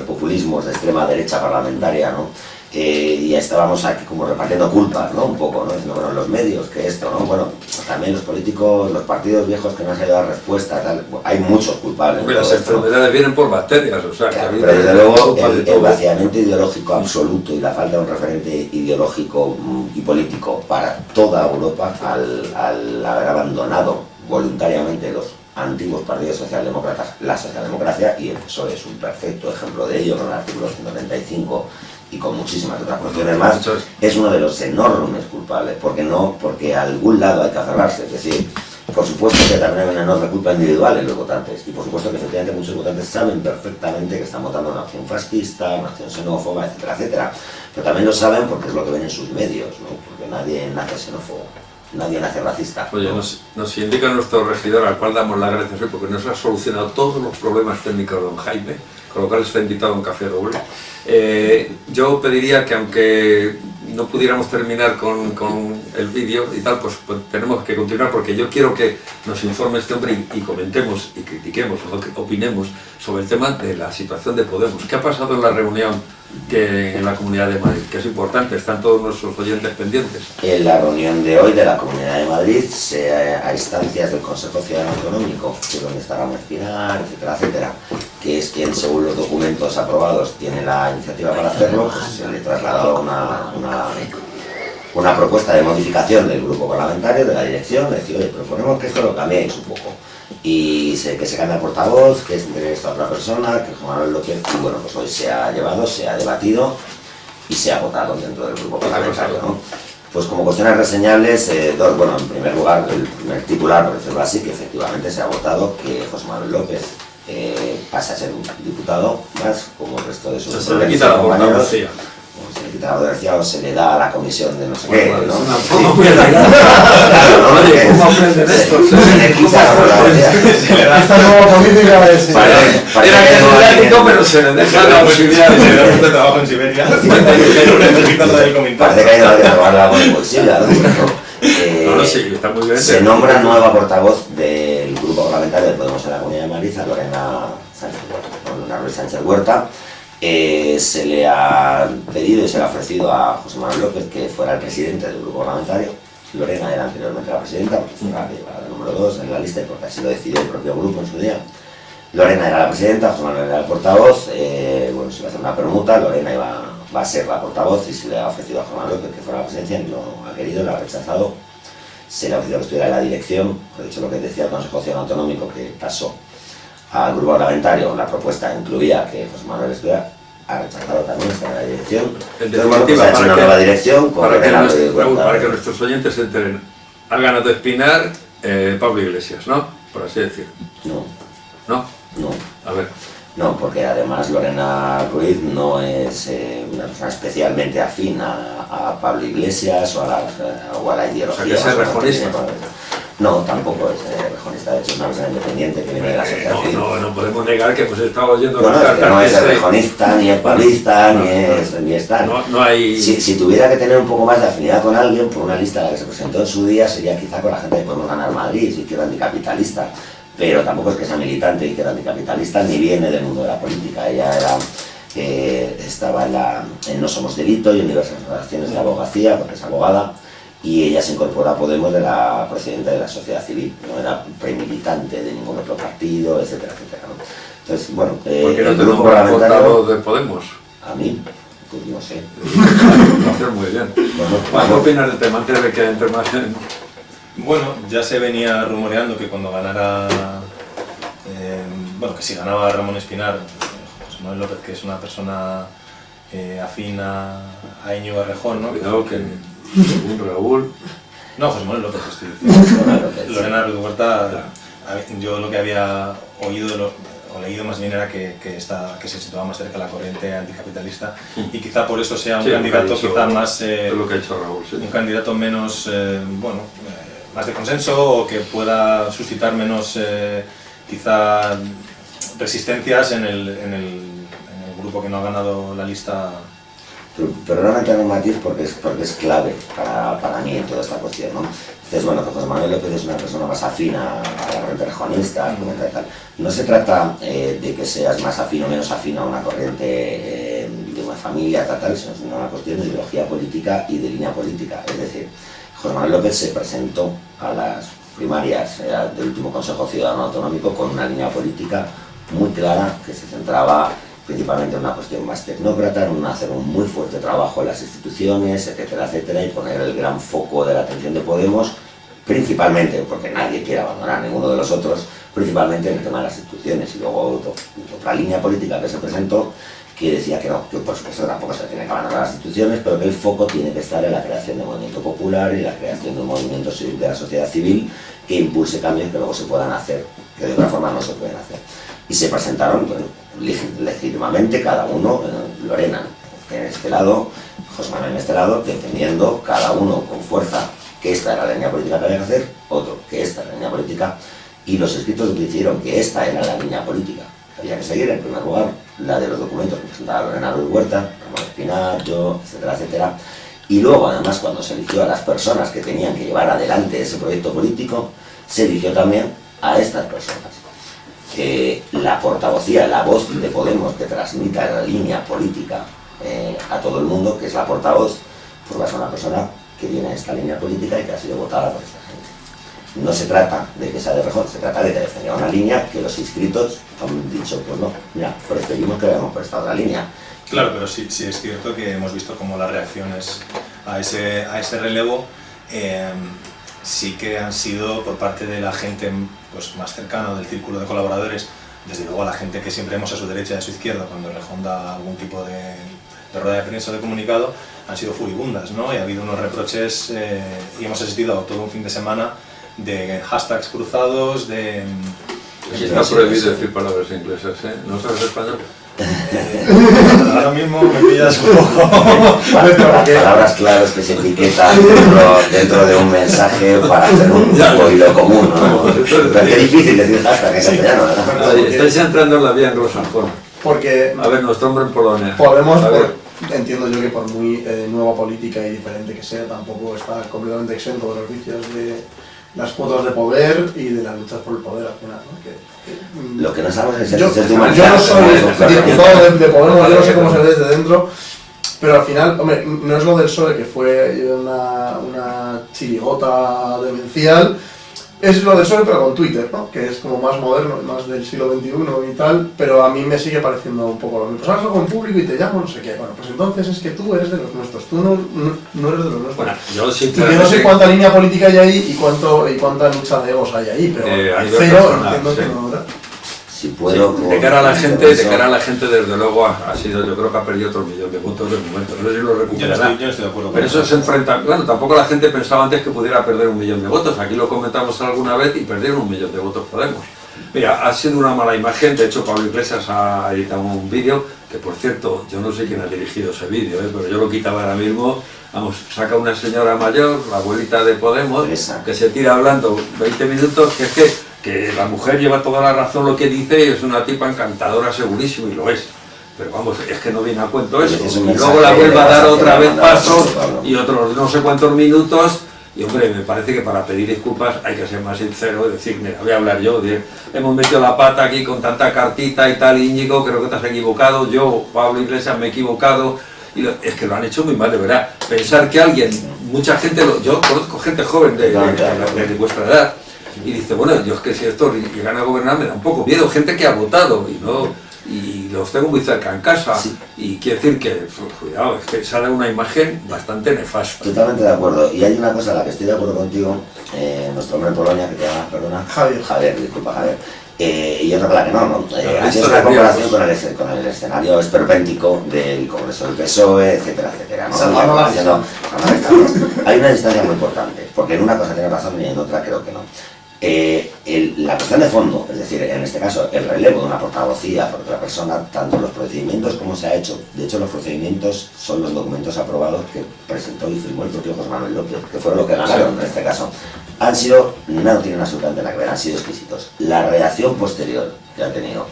populismos de extrema derecha parlamentaria, ¿no? Y ya estábamos aquí como repartiendo culpas, ¿no? Un poco, ¿no? Diciendo, bueno, los medios, que esto, ¿no? Bueno, también los políticos, los partidos viejos que no han sabido dar respuesta, tal. Hay muchos culpables. Porque las enfermedades vienen por bacterias, o sea... Claro, pero desde luego el vaciamiento ideológico absoluto y la falta de un referente ideológico y político para toda Europa al haber abandonado voluntariamente los antiguos partidos socialdemócratas, la socialdemocracia, y el PSOE es un perfecto ejemplo de ello con el artículo 135 y con muchísimas otras cuestiones más, es uno de los enormes culpables, porque a algún lado hay que aferrarse, es decir, por supuesto que también hay una enorme culpa individual en los votantes, y por supuesto que efectivamente muchos votantes saben perfectamente que están votando una opción fascista, una opción xenófoba, etcétera, etcétera, pero también lo saben porque es lo que ven en sus medios, ¿no? Porque nadie nace xenófobo. Nadie nace racista. Oye, nos indica nuestro regidor, al cual damos las gracias hoy, porque nos ha solucionado todos los problemas técnicos don Jaime, con lo cual está invitado a un café doble. Yo pediría que, aunque no pudiéramos terminar con el vídeo y tal, pues tenemos que continuar, porque yo quiero que nos informe este hombre y comentemos y critiquemos o que opinemos sobre el tema de la situación de Podemos. ¿Qué ha pasado en la reunión en la Comunidad de Madrid? Que es importante, están todos nuestros oyentes pendientes. En la reunión de hoy de la Comunidad de Madrid, a instancias del Consejo Ciudadano Autonómico, que es donde está Ramón Espinar, etcétera, etcétera, que es quien, según los documentos aprobados, tiene la iniciativa para hacerlo, pues se le trasladó una propuesta de modificación del grupo parlamentario, de la dirección, de decir, oye, proponemos que esto lo cambiéis un poco. Y que se cambie el portavoz, que entre esta otra persona, que Juan Manuel López, y bueno, pues hoy se ha llevado, se ha debatido y se ha votado dentro del grupo parlamentario, ¿no? Pues como cuestiones reseñables, bueno, en primer lugar, el primer titular, por decirlo así, que efectivamente se ha votado que José Manuel López pasa a ser un diputado más, como el resto de sus compañeros. Se le quita la portavoz, sí. Se le quita la podercía o se le da a la comisión de no sé qué, ¿no? Es una forma muy elegante. Oye, ¿cómo aprenden esto? Se le quita la podercia. Esta nueva política es... Era catedrático, pero se le deja la posibilidad de dar un trabajo en Siberia. Parece que hay una que robarle algo en bolsillo, ¿no? Sí, está muy bien. Se nombra nueva portavoz del grupo parlamentario de Podemos en la Comunidad de Madrid, a Lorena Sánchez Huerta. Se le ha pedido y se le ha ofrecido a José Manuel López que fuera el presidente del grupo parlamentario. Lorena era anteriormente la presidenta, porque fue la número 2 en la lista y porque así lo decidió el propio grupo en su día. Lorena era la presidenta, José Manuel era el portavoz. Bueno, se iba a hacer una permuta, Lorena va a ser la portavoz y se le ha ofrecido a José Manuel López que fuera la presidencia, no ha querido, la ha rechazado. Se le ha ofrecido que estuviera en la dirección, por hecho lo que decía el Consejo Ciudadano Autonómico, que pasó al grupo parlamentario, la propuesta incluía que José Manuel estuviera, ha rechazado también, está en la dirección. Entonces, bueno, pues ha hecho una nueva dirección para que nuestros oyentes se enteren. Ha ganado Espinar, Pablo Iglesias, ¿no? Por así decir. No. ¿No? No. A ver. No, porque además Lorena Ruiz no es una persona especialmente afín a Pablo Iglesias o a la ideología. O sea, que es rejonista. No, tampoco es rejonista. de hecho es una persona independiente que viene de la sociedad civil. No podemos negar que pues estaba oyendo Bueno, las es que no es rejonista, ni es pablista, ni es tal. No hay... Si tuviera que tener un poco más de afinidad con alguien, por una lista a la que se presentó en su día, sería quizá con la gente que Podemos Ganar Madrid, izquierda anticapitalista. Pero tampoco es que sea militante izquierda anticapitalista, ni viene del mundo de la política. Ella estaba en No Somos Delito y en diversas relaciones de abogacía, porque es abogada, y ella se incorpora a Podemos de la procedente de la sociedad civil, no era premilitante de ningún otro partido, etcétera, etcétera, ¿no? Entonces, bueno, ¿por qué no el te grupo nombran parlamentario portavoz de Podemos? a mí, pues no sé. Lo haces muy bien. Bueno, ¿Qué opinas del tema antes de que entre más en... Bueno, ya se venía rumoreando que cuando ganara, que si ganaba Ramón Espinar, José Manuel López, que es una persona afín a Íñigo Errejón, ¿no? Cuidado que según Raúl... No, José Manuel López, estoy diciendo. sí. Lorena Ruiz Huerta, yo lo que había oído o leído más bien era que se situaba más cerca de la corriente anticapitalista y quizá por eso sea un Sí, candidato lo que ha dicho- quizá más... es lo que ha hecho Raúl, sí. un candidato menos, más de consenso o que pueda suscitar menos, quizá, resistencias en el grupo que no ha ganado la lista. Pero no me entra en un matiz porque es clave para mí en toda esta cuestión, ¿no? Entonces, bueno, que José Manuel López es una persona más afín a la corriente rejonista, y tal. No se trata de que seas más afín o menos afín a una corriente de una familia, tal, sino una cuestión de ideología política y de línea política. Es decir, José Manuel López se presentó a las primarias del último Consejo Ciudadano Autonómico con una línea política muy clara que se centraba principalmente en una cuestión más tecnócrata, en hacer un muy fuerte trabajo en las instituciones, etcétera, etcétera, y poner el gran foco de la atención de Podemos, principalmente, porque nadie quiere abandonar a ninguno de los otros, principalmente en el tema de las instituciones. Y luego otra línea política que se presentó que decía que no, que por supuesto tampoco se tiene que abandonar las instituciones, pero que el foco tiene que estar en la creación de movimiento popular y la creación de un movimiento civil de la sociedad civil que impulse cambios que luego se puedan hacer, que de otra forma no se pueden hacer. Y se presentaron, bueno, legítimamente cada uno, Lorena en este lado, José Manuel en este lado, defendiendo cada uno con fuerza que esta era la línea política que había que hacer, otro que esta era la línea política, y los escritos hicieron que esta era la línea política que había que seguir. En primer lugar, la de los documentos que presentaba Lorena Ruiz Huerta, Ramón Espinar, yo, etcétera, etcétera. Y luego, además, cuando se eligió a las personas que tenían que llevar adelante ese proyecto político, se eligió también a estas personas. Que la portavocía, la voz de Podemos que transmita la línea política a todo el mundo, que es la portavoz, pues va a ser una persona que viene de esta línea política y que ha sido votada por esta gente. No se trata de que sea de Rejón, se trata de que defendiera una línea que los inscritos han dicho, pues no, mira, preferimos que vayamos por esta otra línea. Claro, pero sí es cierto que hemos visto como las reacciones a ese relevo sí que han sido por parte de la gente pues, más cercana del círculo de colaboradores, desde luego a la gente que siempre vemos a su derecha y a su izquierda cuando Rejón da algún tipo de rueda de prensa o de comunicado, han sido furibundas, ¿no? Y ha habido unos reproches y hemos asistido a todo un fin de semana de hashtags cruzados, de... Aquí está prohibido decir palabras inglesas, ¿eh? ¿No sabes español? Ahora mismo me pillas un poco... Palabras claras que se etiquetan dentro de un mensaje para hacer un hilo común, ¿no? Pero qué difícil decir hashtag en castellano, ¿verdad? Estáis entrando en la vía anglosajona. Porque A ver, nuestro hombre en Polonia. Podemos, A ver, entiendo yo que por muy nueva política y diferente que sea, tampoco está completamente exento de los vicios de las cuotas de poder y de las luchas por el poder al final, ¿no? Lo que no sabemos es el Yo sistema no humanitario. soy diputado de Podemos, yo no sé cómo se ve desde dentro, pero al final, hombre, no es lo del PSOE, que fue una chirigota demencial, es lo del PSOE pero con Twitter, ¿no? Que es como más moderno, más del siglo XXI y tal, pero a mí me sigue pareciendo un poco lo mismo. Pues hagas algo en público y te llamo, no sé qué. Bueno, pues entonces es que tú eres de los nuestros, tú no eres de los nuestros. bueno, yo Y yo no sé sinceramente... cuánta línea política hay ahí y cuánta lucha de egos hay ahí, pero a nivel cero personal, entiendo sí. que no, ¿verdad? Si puedo... De cara a la gente, desde luego ha sido, yo creo que ha perdido otro millón de puntos de momento. No sé si lo Yo no recuperará. estoy de acuerdo con Pero eso se enfrenta, claro, tampoco la gente pensaba antes que pudiera perder 1 millón de votos. Aquí lo comentamos alguna vez y perdieron 1 millón de votos Podemos. Mira, ha sido una mala imagen. De hecho, Pablo Iglesias ha editado un vídeo, que por cierto, yo no sé quién ha dirigido ese vídeo, pero yo lo quitaba ahora mismo. Vamos, saca una señora mayor, la abuelita de Podemos, Esa. que se tira hablando 20 minutos, que es que que la mujer lleva toda la razón lo que dice y es una tipa encantadora segurísimo y lo es. Pero vamos, es que no viene a cuento eso. Y luego la vuelve a dar otra vez paso y otros no sé cuántos minutos. Y hombre, me parece que para pedir disculpas hay que ser más sincero y decir, mira, voy a hablar yo, hemos metido la pata aquí con tanta cartita y tal, Íñigo, creo que te has equivocado, yo, Pablo Iglesias, me he equivocado. Y es que lo han hecho muy mal, de verdad. Pensar que alguien, mucha gente, yo conozco gente joven de vuestra edad, y dice, bueno, yo es que si esto llegan a gobernar me da un poco miedo, gente que ha votado y los tengo muy cerca en casa, sí. Y quiere decir que, cuidado, es que sale una imagen bastante nefasta. Totalmente de acuerdo, y hay una cosa en la que estoy de acuerdo contigo, nuestro hombre en Polonia, que te llama, perdona, Javier, disculpa Javier, y otra la que no, así es la comparación con el escenario esperpéntico del Congreso del PSOE, etcétera, etcétera, ¿no? Hay una distancia muy importante, porque en una cosa tiene razón y en otra creo que no. La cuestión de fondo, es decir, en este caso el relevo de una portavocía por otra persona, tanto los procedimientos como se ha hecho, de hecho los procedimientos son los documentos aprobados que presentó y firmó el propio José Manuel López, que fueron los que ganaron en este caso, no tienen absolutamente nada que ver, han sido exquisitos. La reacción posterior que han tenido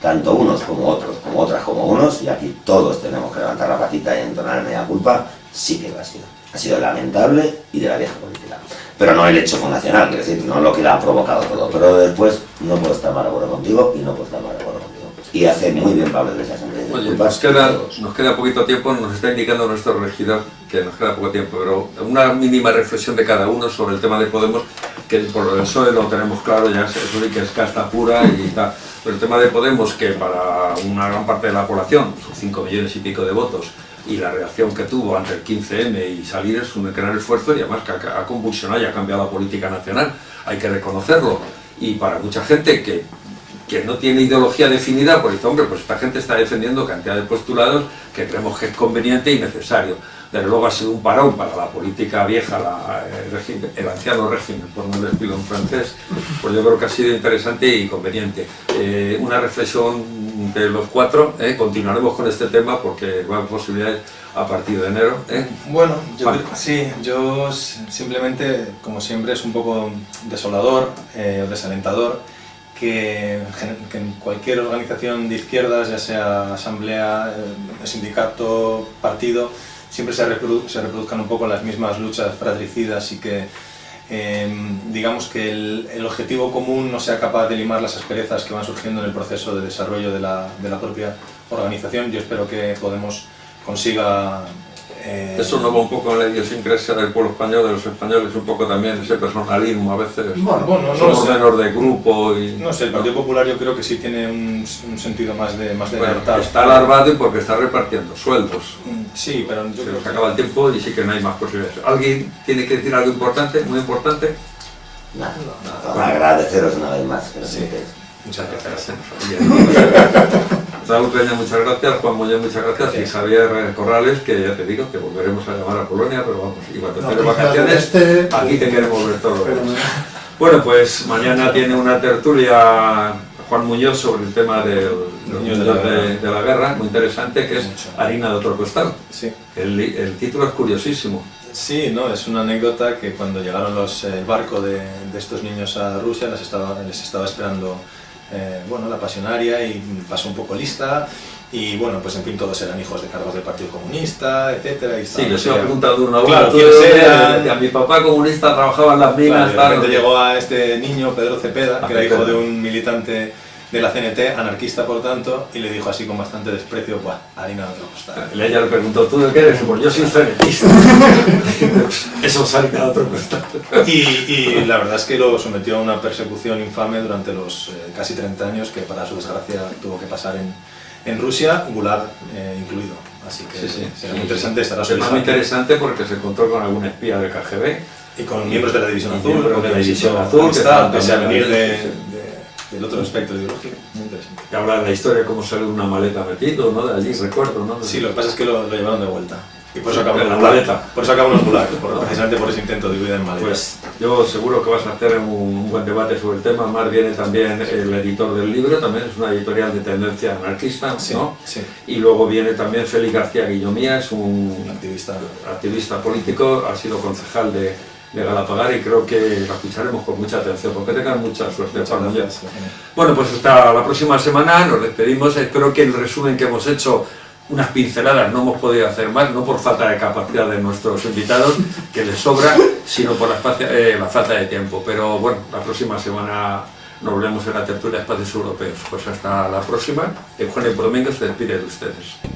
tanto unos como otros, como otras como unos, y aquí todos tenemos que levantar la patita y entonar media culpa, sí que lo ha sido. Ha sido lamentable y de la vieja política. Pero no el hecho fundacional, quiero decir, no lo que la ha provocado todo. Pero después no puedo estar más de acuerdo contigo y no puedo estar más de acuerdo contigo. Y hace muy bien Pablo Iglesias. Oye, nos queda poquito tiempo, nos está indicando nuestro regidor que nos queda poco tiempo, pero una mínima reflexión de cada uno sobre el tema de Podemos, que por lo del PSOE lo tenemos claro, ya eso sí que es casta pura y tal. Pero el tema de Podemos, que para una gran parte de la población, son 5 millones y pico de votos, y la reacción que tuvo ante el 15M y salir es un gran esfuerzo y además que ha convulsionado y ha cambiado la política nacional, hay que reconocerlo. Y para mucha gente que no tiene ideología definida, pues dice, hombre, pues esta gente está defendiendo cantidad de postulados que creemos que es conveniente y necesario. Desde luego ha sido un parón para la política vieja, el anciano régimen, por no decirlo en francés, pues yo creo que ha sido interesante y conveniente. Una reflexión de los cuatro, continuaremos con este tema porque va a haber posibilidades a partir de enero. Bueno, yo simplemente, como siempre, es un poco desolador o desalentador que en cualquier organización de izquierdas, ya sea asamblea, sindicato, partido, siempre se reproduzcan un poco las mismas luchas fratricidas y que digamos que el objetivo común no sea capaz de limar las asperezas que van surgiendo en el proceso de desarrollo de la propia organización. Yo espero que Podemos consiga... Eso no va un poco en la idiosincrasia del pueblo español, de los españoles, un poco también ese personalismo a veces. Bueno, somos menos de grupo y... No sé, el Partido Popular yo creo que sí tiene un sentido más de libertad. Está alarmado y porque está repartiendo sueldos. Sí, pero yo creo que se acaba el tiempo y sí que no hay más posibilidades. ¿Alguien tiene que decir algo importante, muy importante? Nada. Agradeceros una vez más. Sí. Muchas gracias. Raúl Peña, muchas gracias, Juan Muñoz, muchas gracias, y Javier Corrales, que ya te digo que volveremos a llamar a Polonia, pero vamos, y cuando tengas vacaciones, aquí te queremos ver todos los días. Bueno, pues mañana tiene una tertulia Juan Muñoz sobre el tema de los niños de la guerra, muy interesante, que es Harina de otro costal. Sí. El título es curiosísimo. Sí, no, es una anécdota que cuando llegaron el barco de estos niños a Rusia les estaba esperando la pasionaria y pasó un poco lista y bueno, pues en fin, todos eran hijos de cargos del Partido Comunista, etcétera. Sí, les iba preguntando una claro, a mi papá comunista trabajaba en las minas. Claro, de repente llegó a este niño, Pedro Cepeda, que era hijo de un militante de la CNT, anarquista por tanto, y le dijo así con bastante desprecio, ¡buah, harina de otro costal! Y ella le preguntó, ¿tú de qué eres? Pues yo soy cenetista. Eso es harina de otro costal. Y la verdad es que lo sometió a una persecución infame durante los casi 30 años que para su desgracia tuvo que pasar en Rusia, Gulag incluido. Así que será muy interesante estar a su lado. Es muy interesante porque se encontró con algún espía del KGB. Y con miembros de la División Azul. De la División Azul, que está, pese a venir del otro espectro ideológico. Muy interesante. Y habla de la historia de cómo sale una maleta metido, ¿no? De allí, recuerdo, ¿no? Sí, lo que pasa es que lo llevaron de vuelta. Y por eso acabó en la maleta. Por eso acabó en Gulag, precisamente por ese intento de huida en maleta. Pues yo seguro que vas a hacer un buen debate sobre el tema. Mar viene también el editor del libro, también es una editorial de tendencia anarquista, ¿no? Sí. Y luego viene también Félix García Guillomía, es un activista político, ha sido concejal de Galapagar y creo que la escucharemos con mucha atención, porque tengan mucha suerte. Muchas gracias. Bueno, pues hasta la próxima semana, nos despedimos, espero que el resumen que hemos hecho, unas pinceladas, no hemos podido hacer más, no por falta de capacidad de nuestros invitados, que les sobra, sino por la falta de tiempo, pero bueno, la próxima semana nos vemos en la tertulia de Espacios Europeos. Pues hasta la próxima, Eugenio Domínguez se despide de ustedes.